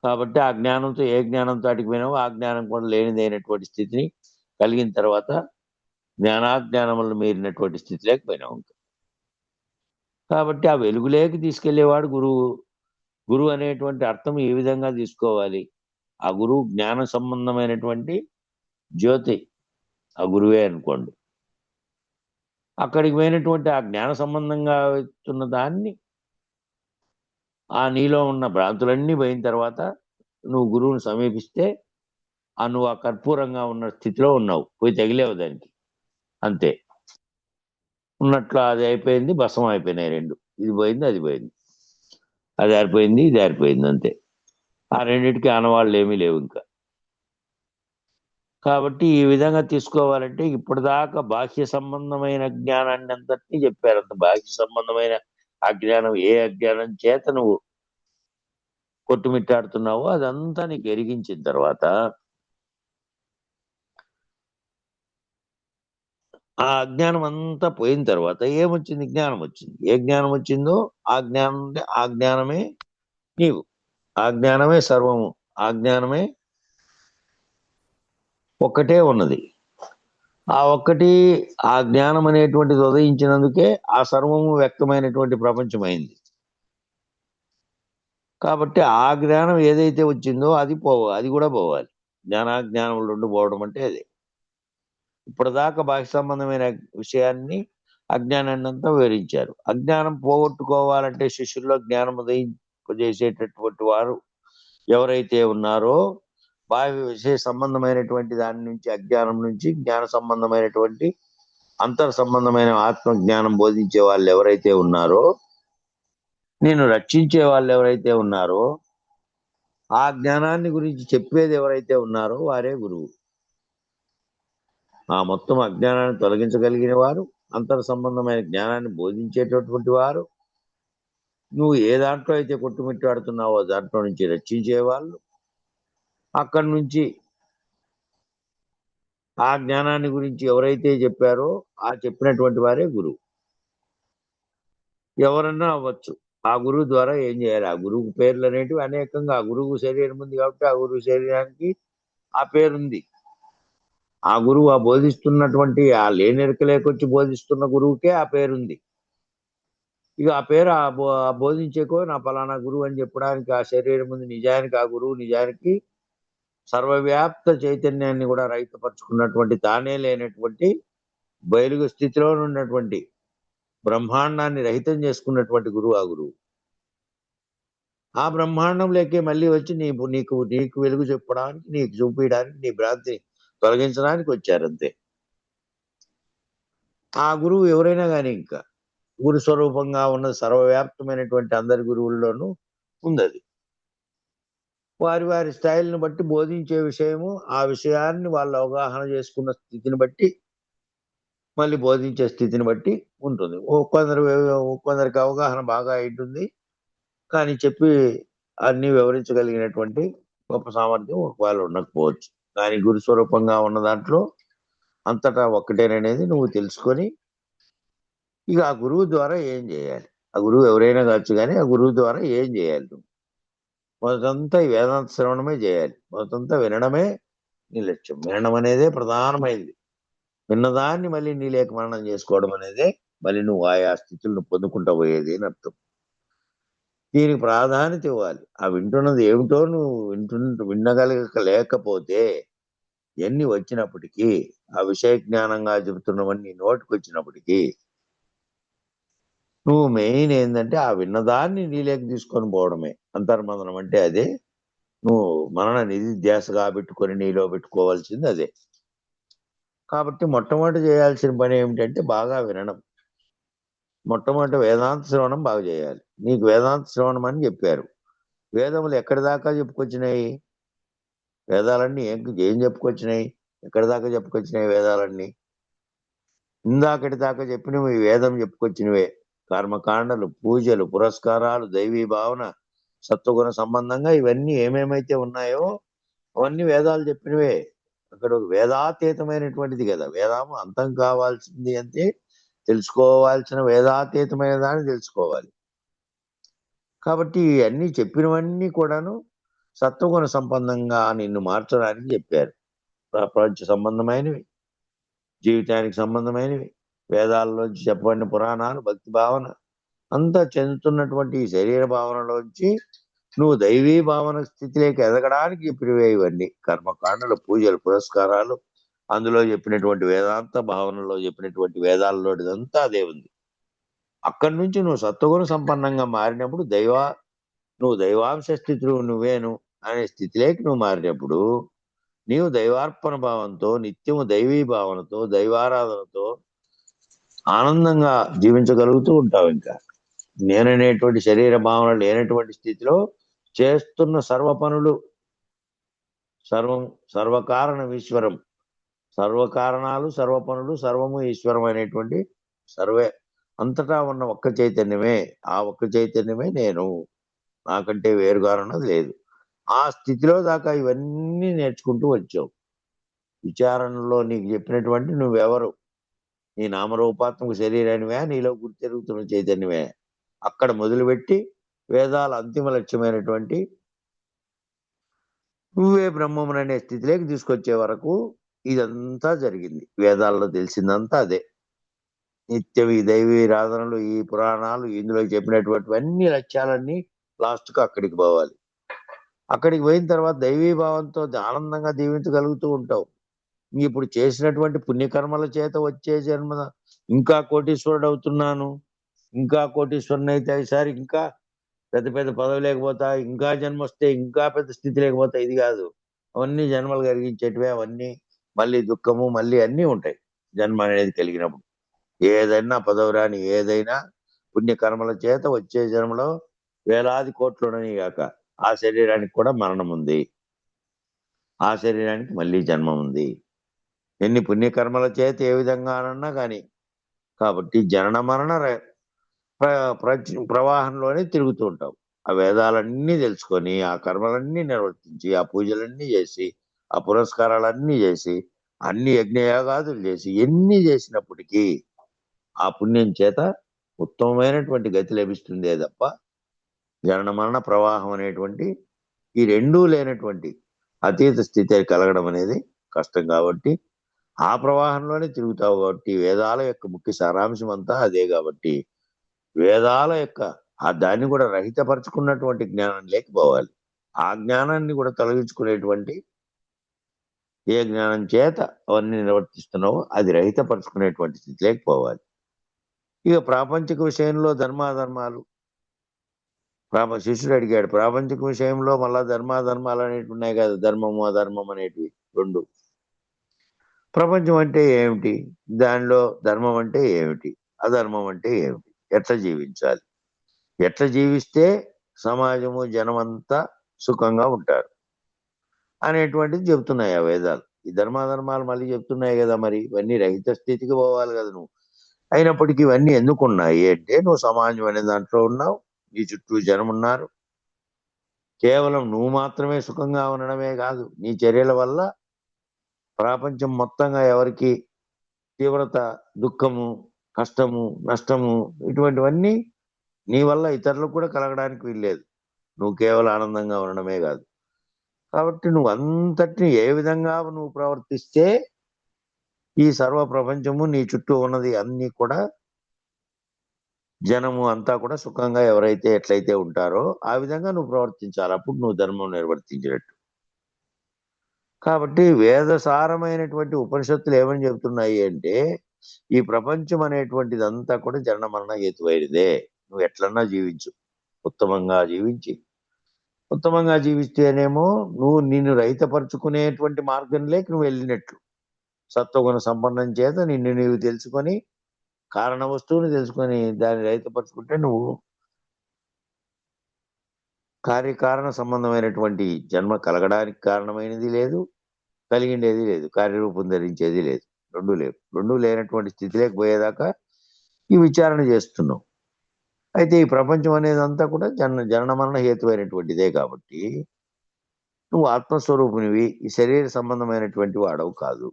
B: కాబట్టి ఆ జ్ఞానంతో, ఏ జ్ఞానంతో ఆటికి పోయినావో ఆ జ్ఞానం కూడా లేనిదైనటువంటి స్థితిని కలిగిన తర్వాత జ్ఞానాజ్ఞానములను మీరినటువంటి స్థితి లేకపోయినావు. కాబట్టి ఆ వెలుగులేకి తీసుకెళ్లేవాడు గురువు. గురువు అనేటువంటి అర్థం ఏ విధంగా తీసుకోవాలి, ఆ గురువు జ్ఞాన సంబంధమైనటువంటి జ్యోతి, ఆ గురువే అనుకోండి. అక్కడికి పోయినటువంటి ఆ జ్ఞాన సంబంధంగా ఉన్న దాన్ని, ఆ నీలో ఉన్న భ్రాంతులన్నీ పోయిన తర్వాత నువ్వు గురువుని సమీపిస్తే నువ్వు ఆ కర్పూరంగా ఉన్న స్థితిలో ఉన్నావు, పోయి తగిలేవు దానికి, అంతే. ఉన్నట్లు అది అయిపోయింది, భస్మం అయిపోయినాయి రెండు. ఇది పోయింది, అది పోయింది, అది ఆరిపోయింది, ఇది ఆరిపోయింది, అంతే. ఆ రెండింటికి ఆనవాళ్ళు ఏమీ లేవు ఇంకా. కాబట్టి ఈ విధంగా తీసుకోవాలంటే ఇప్పటిదాకా బాహ్య సంబంధమైన జ్ఞానాన్ని అంతటినీ చెప్పారు. అంత బాహ్య సంబంధమైన అజ్ఞానం, ఏ అజ్ఞానం చేత నువ్వు కొట్టుమిట్టాడుతున్నావో అదంతా నీకు ఎరిగించిన తర్వాత ఆ అజ్ఞానం అంతా పోయిన తర్వాత ఏమొచ్చింది? జ్ఞానం వచ్చింది. ఏ జ్ఞానం వచ్చిందో ఆ జ్ఞానమే నీవు, ఆ జ్ఞానమే సర్వము, ఆ జ్ఞానమే ఒక్కటే ఉన్నది. ఆ ఒక్కటి, ఆ జ్ఞానం అనేటువంటిది ఉదయించినందుకే ఆ సర్వము వ్యక్తమైనటువంటి ప్రపంచమైంది. కాబట్టి ఆ జ్ఞానం ఏదైతే వచ్చిందో అది కూడా పోవాలి. జ్ఞానాజ్ఞానములు రెండు పోవడం అంటే అదే. ఇప్పటిదాకా బాహ్య సంబంధమైన విషయాన్ని అజ్ఞానాన్ని అంతా వివరించారు. అజ్ఞానం పోగొట్టుకోవాలంటే శిష్యుల్లో జ్ఞానం ఉదయింపజేసేటటువంటి వారు ఎవరైతే ఉన్నారో, బాహ్య విషయ సంబంధమైనటువంటి దాని నుంచి, అజ్ఞానం నుంచి జ్ఞాన సంబంధమైనటువంటి అంతర్ సంబంధమైన ఆత్మ జ్ఞానం బోధించే వాళ్ళు ఎవరైతే ఉన్నారో, నేను రక్షించే వాళ్ళు ఎవరైతే ఉన్నారో, ఆ జ్ఞానాన్ని గురించి చెప్పేది ఎవరైతే ఉన్నారో వారే గురువు. ఆ మొత్తం అజ్ఞానాన్ని తొలగించగలిగిన వారు, అంతర్ సంబంధమైన జ్ఞానాన్ని బోధించేటటువంటి వారు, నువ్వు ఏ దాంట్లో అయితే కొట్టుమిట్టాడుతున్నావో దాంట్లో నుంచి రక్షించేవాళ్ళు, అక్కడి నుంచి ఆ జ్ఞానాన్ని గురించి ఎవరైతే చెప్పారో ఆ చెప్పినటువంటి వారే గురువు. ఎవరన్నా అవ్వచ్చు. ఆ గురువు ద్వారా ఏం చేయాలి? ఆ గురువు పేర్లు అనేటివి అనేకంగా, ఆ గురువు శరీరం ఉంది కాబట్టి ఆ గురువు శరీరానికి ఆ పేరుంది. ఆ గురువు ఆ బోధిస్తున్నటువంటి ఆ లేనెరుక లేకొచ్చి బోధిస్తున్న గురువుకే ఆ పేరుంది. ఇక ఆ పేరు ఆ బోధించేకో నా పలానా గురువు అని చెప్పడానికి ఆ శరీరం ఉంది. నిజానికి ఆ గురువు నిజానికి సర్వవ్యాప్త చైతన్యాన్ని కూడా రహితపరుచుకున్నటువంటి, తానే లేనటువంటి బయలుగు స్థితిలో ఉన్నటువంటి బ్రహ్మాండాన్ని రహితం చేసుకున్నటువంటి గురువు ఆ గురువు. ఆ బ్రహ్మాండంలోకే మళ్ళీ వచ్చి నీకు నీకు వెలుగు చెప్పడానికి, నీకు చూపించడానికి, నీ భ్రాంతిని తొలగించడానికి వచ్చారంతే. ఆ గురువు ఎవరైనా కానీ ఇంకా గురు స్వరూపంగా ఉన్న సర్వవ్యాప్తమైనటువంటి అందరి గురువుల్లోనూ ఉంది. వారి వారి స్థాయిలను బట్టి బోధించే విషయము, ఆ విషయాన్ని వాళ్ళు అవగాహన చేసుకున్న స్థితిని బట్టి, మళ్ళీ బోధించే స్థితిని బట్టి ఉంటుంది. కొందరికి అవగాహన బాగా ఉంటుంది, కానీ చెప్పి అన్ని వివరించగలిగినటువంటి గొప్ప సామర్థ్యం వాళ్ళు ఉండకపోవచ్చు. కానీ గురు స్వరూపంగా ఉన్న దాంట్లో అంతటా ఒక్కటేననేది నువ్వు తెలుసుకొని, ఇక ఆ గురువు ద్వారా ఏం చేయాలి? ఆ గురువు ఎవరైనా కావచ్చు, కానీ ఆ గురువు ద్వారా ఏం చేయాలి? నువ్వు మొదటంతా ఈ వేదాంత శ్రవణమే చేయాలి. మొదటంతా వినడమే నీ లక్ష్యం. వినడం అనేదే ప్రధానమైంది. విన్నదాన్ని మళ్ళీ నీలోకి మననం చేసుకోవడం అనేదే మళ్ళీ నువ్వు ఆయా స్థితులను పొందుకుంటూ పోయేది అని అర్థం. దీనికి ప్రాధాన్యత ఇవ్వాలి. ఆ వింటున్నది ఏమిటో నువ్వు లేకపోతే ఎన్ని వచ్చినప్పటికీ, ఆ విషయ జ్ఞానంగా చెబుతున్నవన్నీ నోటికి వచ్చినప్పటికీ, నువ్వు మెయిన్ ఏంటంటే ఆ విన్నదాన్ని నీలోకి తీసుకొని పోవడమే. అంతర్మదనం అంటే అదే. నువ్వు మనన నిధిధ్యాసగా పెట్టుకొని నీలో పెట్టుకోవాల్సింది అదే. కాబట్టి మొట్టమొదటి చేయాల్సిన పని ఏమిటంటే బాగా వినడం. మొట్టమొదటి వేదాంత శ్రవణం బాగా చేయాలి. నీకు వేదాంత శ్రవణం అని చెప్పారు. వేదములు ఎక్కడి దాకా చెప్పుకొచ్చినాయి? వేదాలన్నీ ఏం చెప్పుకొచ్చినాయి? ఎక్కడి దాకా చెప్పుకొచ్చినాయి వేదాలన్నీ? ఇందాకటి దాకా చెప్పినవి ఈ వేదం చెప్పుకొచ్చినవే. కర్మకాండలు, పూజలు, పురస్కారాలు, దైవీ భావన, సత్వగుణ సంబంధంగా ఇవన్నీ ఏమేమైతే ఉన్నాయో అవన్నీ వేదాలు చెప్పినవే. అక్కడ ఒక వేదాతీతమైనటువంటిది కదా. వేదాము అంతం కావాల్సింది అంటే తెలుసుకోవాల్సిన వేదాతీతమైన దాన్ని తెలుసుకోవాలి. కాబట్టి అన్ని చెప్పినవన్నీ కూడాను సత్వగుణ సంపన్నంగా నిన్ను మార్చడానికి చెప్పారు. ప్రపంచ సంబంధమైనవి, జీవితానికి సంబంధమైనవి, వేదాల్లోంచి చెప్పబడిన పురాణాలు, భక్తి భావన అంతా చెందుతున్నటువంటి ఈ శరీర భావనలోంచి నువ్వు దైవీ భావన స్థితిలోకి ఎదగడానికి చెప్పినవే ఇవన్నీ. కర్మకాండలు, పూజలు, పురస్కారాలు, అందులో చెప్పినటువంటి వేదాంత భావనలో చెప్పినటువంటి వేదాల్లో ఇదంతా అదే ఉంది. అక్కడి నుంచి నువ్వు సత్వగుణ సంపన్నంగా మారినప్పుడు నువ్వు దైవాంశ స్థితిలో నువ్వేను అనే స్థితిలోకి నువ్వు మారినప్పుడు నీవు దైవార్పణ భావంతో, నిత్యము దైవీ భావనతో, దైవారాధనతో ఆనందంగా జీవించగలుగుతూ ఉంటావు. ఇంకా నేననేటువంటి శరీర భావన లేనటువంటి స్థితిలో చేస్తున్న సర్వ పనులు సర్వకారణం ఈశ్వరం. సర్వకారణాలు, సర్వ పనులు, సర్వము ఈశ్వరం అనేటువంటి సర్వే అంతటా ఉన్న ఒక్క చైతన్యమే. ఆ ఒక్క చైతన్యమే నేను, నాకంటే వేరుగా ఉన్నది లేదు. ఆ స్థితిలో దాకా ఇవన్నీ నేర్చుకుంటూ వచ్చావు. విచారణలో నీకు చెప్పినటువంటి నువ్వెవరు? నీ నామరూపాత్మక శరీరానివే, నీలో గుర్తెరుగుతున్న చైతన్యమే. అక్కడ మొదలుపెట్టి వేదాల అంతిమ లక్ష్యమైనటువంటి నువ్వే బ్రహ్మముననే స్థితిలోకి తీసుకొచ్చే వరకు ఇదంతా జరిగింది. వేదాల్లో తెలిసిందంతా అదే. నిత్యం ఈ దైవీ రాధనలు, ఈ పురాణాలు, ఇందులో చెప్పినటువంటి అన్ని లక్ష్యాలన్నీ లాస్ట్కు అక్కడికి పోవాలి. అక్కడికి పోయిన తర్వాత దైవీ భావంతో ఆనందంగా జీవించగలుగుతూ ఉంటావు. ఇప్పుడు చేసినటువంటి పుణ్యకర్మల చేత వచ్చే జన్మ ఇంకా కోటీశ్వరుడు అవుతున్నాను, ఇంకా కోటీశ్వరుని అయితే ఈసారి ఇంకా పెద్ద పెద్ద పదవి లేకపోతా, ఇంకా జన్మ వస్తే ఇంకా పెద్ద స్థితి లేకపోతా, ఇది కాదు. అవన్నీ జన్మలు కలిగించేటివే. అవన్నీ మళ్ళీ దుఃఖము మళ్ళీ అన్నీ ఉంటాయి జన్మ అనేది కలిగినప్పుడు. ఏదైనా పదవి రాని ఏదైనా పుణ్యకర్మల చేత వచ్చే జన్మలో వేలాది కోట్లు ఉండని గాక ఆ శరీరానికి కూడా మరణం ఉంది, ఆ శరీరానికి మళ్ళీ జన్మ ఉంది. ఎన్ని పుణ్యకర్మల చేత ఏ విధంగానన్నా కానీ. కాబట్టి జనన మరణ ప్రవాహంలోనే తిరుగుతూ ఉంటాం. ఆ వేదాలన్నీ తెలుసుకొని ఆ కర్మలన్నీ నిర్వర్తించి ఆ పూజలన్నీ చేసి ఆ పురస్కారాలన్నీ చేసి అన్ని యజ్ఞయాగాదులు చేసి ఎన్ని చేసినప్పటికీ ఆ పుణ్యం చేత ఉత్తమమైనటువంటి గతి లభిస్తుందే తప్ప జనన మరణ ప్రవాహం అనేటువంటి ఈ రెండూ లేనటువంటి అతీత స్థితి కలగడం అనేది కష్టం. కాబట్టి ఆ ప్రవాహంలోనే తిరుగుతావు. కాబట్టి వేదాల యొక్క ముఖ్య సారాంశం అంతా అదే. కాబట్టి వేదాల యొక్క దాన్ని కూడా రహితపరుచుకున్నటువంటి జ్ఞానం లేకపోవాలి. ఆ జ్ఞానాన్ని కూడా తొలగించుకునేటువంటి ఏ జ్ఞానం చేత అవన్నీ నిర్వర్తిస్తున్నావో అది రహితపరుచుకునేటువంటి స్థితి లేకపోవాలి. ఇక ప్రాపంచిక విషయంలో ధర్మాధర్మాలు శిష్యుడు అడిగాడు, ప్రాపంచిక విషయంలో మళ్ళా ధర్మాధర్మాలు అనేటివి ఉన్నాయి కదా, ధర్మము అధర్మం అనేటివి రెండు. ప్రపంచం అంటే ఏమిటి, దానిలో ధర్మం అంటే ఏమిటి, అధర్మం అంటే ఏమిటి, ఎట్లా జీవించాలి, ఎట్లా జీవిస్తే సమాజము జనమంతా సుఖంగా ఉంటారు అనేటువంటిది చెప్తున్నాయి ఆ వేదాలు. ఈ ధర్మాధర్మాలు మళ్ళీ చెప్తున్నాయి కదా. మరి ఇవన్నీ రహిత స్థితికి పోవాలి కదా నువ్వు. అయినప్పటికీ ఇవన్నీ ఎందుకున్నాయి అంటే నువ్వు సమాజం అనే దాంట్లో ఉన్నావు, నీ చుట్టూ జనం ఉన్నారు. కేవలం నువ్వు మాత్రమే సుఖంగా ఉండడమే కాదు, నీ చర్యల వల్ల ప్రపంచం మొత్తంగా ఎవరికి తీవ్రత, దుఃఖము, కష్టము, నష్టము ఇటువంటివన్నీ నీ వల్ల ఇతరులకు కూడా కలగడానికి వీల్లేదు. నువ్వు కేవలం ఆనందంగా ఉండడమే కాదు. కాబట్టి నువ్వు అంతటిని ఏ విధంగా నువ్వు ప్రవర్తిస్తే ఈ సర్వ ప్రపంచము నీ చుట్టూ ఉన్నది అన్ని కూడా జనము అంతా కూడా సుఖంగా ఎవరైతే ఎట్లయితే ఉంటారో ఆ విధంగా నువ్వు ప్రవర్తించాలి. అప్పుడు నువ్వు ధర్మం నిర్వర్తించినట్టు. కాబట్టి వేదసారమైనటువంటి ఉపనిషత్తులు ఏమని చెబుతున్నాయి అంటే ఈ ప్రపంచం అనేటువంటిదంతా కూడా జనన మరణ హేతువైనదే. నువ్వు ఎట్లన్నా జీవించు, ఉత్తమంగా జీవించి, ఉత్తమంగా జీవిస్తేనేమో నువ్వు నిన్ను రహితపరుచుకునేటువంటి మార్గంలోకి నువ్వు వెళ్ళినట్లు. సత్వగుణ సంపన్నం చేత నిన్ను నీవు తెలుసుకొని కారణ వస్తువుని తెలుసుకొని దాన్ని రహితపరుచుకుంటే నువ్వు కార్యకారణ సంబంధమైనటువంటి జన్మ కలగడానికి కారణమైనది లేదు, కలిగిండేది లేదు, కార్యరూపం ధరించేది లేదు, రెండు లేవు. రెండు లేనటువంటి స్థితిలోకి పోయేదాకా ఈ విచారణ చేస్తున్నావు. అయితే ఈ ప్రపంచం అనేది అంతా కూడా జనన మరణ హేతువైనటువంటిదే. కాబట్టి నువ్వు ఆత్మస్వరూపునివి, ఈ శరీర సంబంధమైనటువంటి వాడవు కాదు.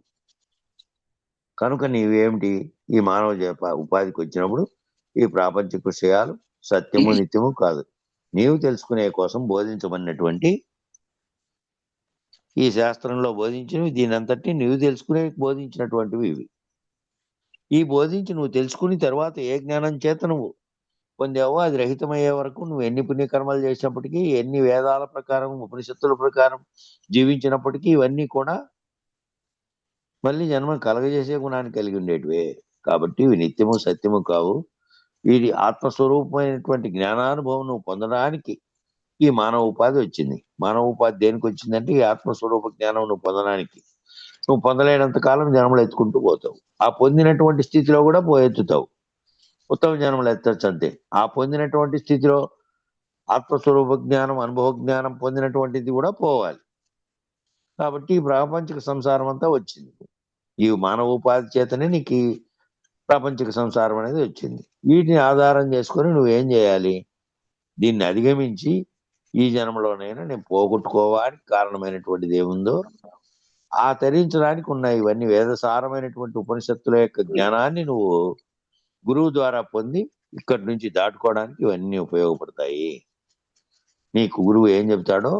B: కనుక నీవేమిటి, ఈ మానవ ఉపాధికి వచ్చినప్పుడు ఈ ప్రాపంచిక విషయాలు సత్యము నిత్యము కాదు, నీవు తెలుసుకునే కోసం బోధించబడినటువంటి ఈ శాస్త్రంలో బోధించినవి దీని అంతటి నీవు తెలుసుకునే బోధించినటువంటివి ఇవి. ఈ బోధించి నువ్వు తెలుసుకుని తర్వాత ఏ జ్ఞానం చేత నువ్వు పొందావో అది రహితమయ్యే వరకు నువ్వు ఎన్ని పుణ్యకర్మలు చేసినప్పటికీ, ఎన్ని వేదాల ప్రకారం ఉపనిషత్తుల ప్రకారం జీవించినప్పటికీ ఇవన్నీ కూడా మళ్ళీ జన్మ కలగజేసే గుణాన్ని కలిగి ఉండేటివే. కాబట్టి ఇవి నిత్యము సత్యము కావు. వీరి ఆత్మస్వరూపమైనటువంటి జ్ఞానానుభవం నువ్వు పొందడానికి ఈ మానవ ఉపాధి వచ్చింది. మానవ ఉపాధి దేనికి వచ్చిందంటే ఈ ఆత్మస్వరూప జ్ఞానం నువ్వు పొందడానికి. నువ్వు పొందలేనంత కాలం జన్మలు ఎత్తుకుంటూ పోతావు. ఆ పొందినటువంటి స్థితిలో కూడా పోయెత్తుతావు, ఉత్తమ జన్మలు ఎత్తచ్చు అంతే. ఆ పొందినటువంటి స్థితిలో ఆత్మస్వరూప జ్ఞానం, అనుభవ జ్ఞానం పొందినటువంటిది కూడా పోవాలి. కాబట్టి ఈ ప్రాపంచిక సంసారం అంతా వచ్చింది. ఈ మానవ ఉపాధి చేతనే నీకు ఈ ప్రాపంచిక సంసారం అనేది వచ్చింది. వీటిని ఆధారం చేసుకొని నువ్వేం చేయాలి, దీన్ని అధిగమించి ఈ జన్మలోనైనా నేను పోగొట్టుకోవడానికి కారణమైనటువంటిది ఏముందో ఆచరించడానికి ఉన్నాయి ఇవన్నీ వేదసారమైనటువంటి ఉపనిషత్తుల యొక్క జ్ఞానాన్ని నువ్వు గురువు ద్వారా పొంది ఇక్కడి నుంచి దాటుకోవడానికి ఇవన్నీ ఉపయోగపడతాయి. నీకు గురువు ఏం చెప్తాడో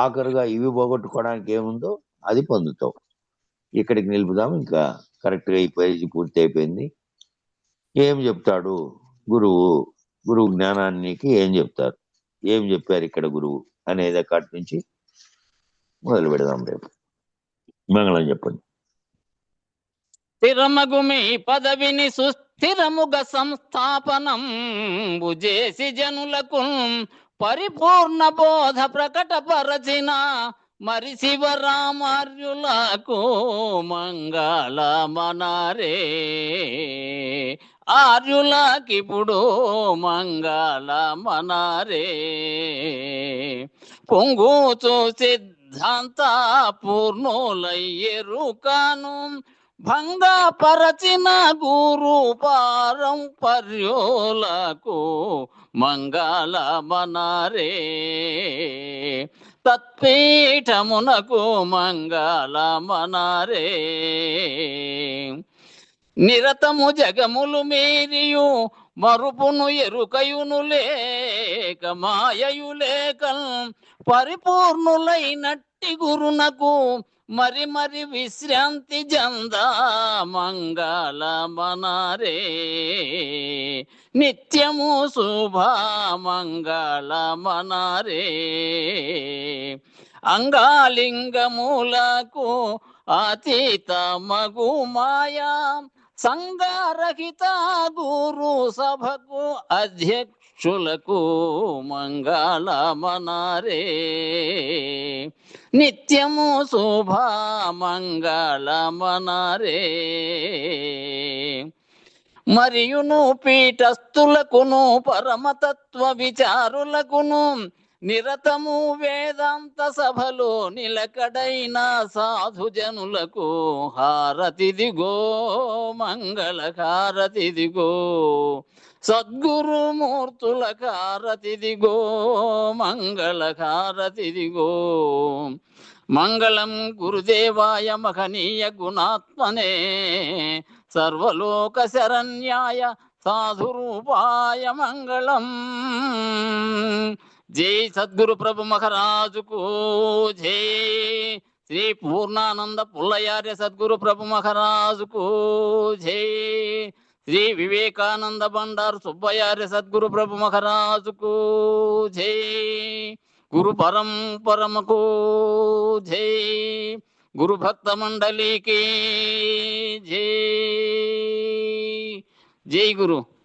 B: ఆఖరుగా ఇవి పోగొట్టుకోవడానికి ఏముందో అది పొందుతావు. ఇక్కడికి నిలుపుదాం, ఇంకా కరెక్ట్గా ఈ పేజీ పూర్తి అయిపోయింది. ఏం చెప్తాడు గురువు జ్ఞానానికి ఏం చెప్తారు, ఏం చెప్పారు ఇక్కడ గురువు అనేది అక్కడి నుంచి మొదలు పెడదాం. రేపు మంగళం చెప్పండి.
C: స్థిరమగు మీ పదవిని సుస్థిరముగా సంస్థాపనం చేసి జనులకు పరిపూర్ణ బోధ ప్రకటపరచిన మరి శివరామార్యులకు మంగళమనారే. ఆర్యులకిప్పుడు మంగళమనారే. పొంగుచు సిద్ధాంత పూర్ణులయ్యెరుకను భంగపరచిన గురు పారంపర్యులకు మంగళమనారే. తత్పీఠమునకు మంగళమనారే. నిరతము జగములు మీరియు మరుపును ఎరుకయును లేక మాయయు లేక పరిపూర్ణులైనట్టి గురునకు మరి మరి విశ్రాంతి జంద మంగళమనారే. నిత్యము శుభ మంగళమనారే. అంగాలింగములకు అతీత మగు మాయా సంగారహిత గురు సభకు అధ్యక్షులకు మంగళమనారే. నిత్యము శుభ మంగళమనారే. మరియును పీఠస్థులకును పరమతత్వ విచారులకును నిరతము వేదాంత సభలో నిలకడైన సాధుజనులకు హారతిదిగో మంగళ హారతిదిగో. సద్గురుమూర్తుల హారతిదిగో మంగళ హారతిదిగో. మంగళం గురుదేవాయ మహనీయ గుణాత్మనే సర్వలోక శరణ్యాయ సాధురూపాయ మంగళం. జై సద్గురు ప్రభు మహారాజుకు జై. శ్రీ పూర్ణానంద పుల్లయార్య సద్గురు ప్రభు మహారాజుకు జై. శ్రీ వివేకానంద బండారు సుబ్బయార్య సద్గురు ప్రభు మహారాజుకు జై. గురు పరంపరమకు జై. గురు భక్త మండలికి జై. జై గురు.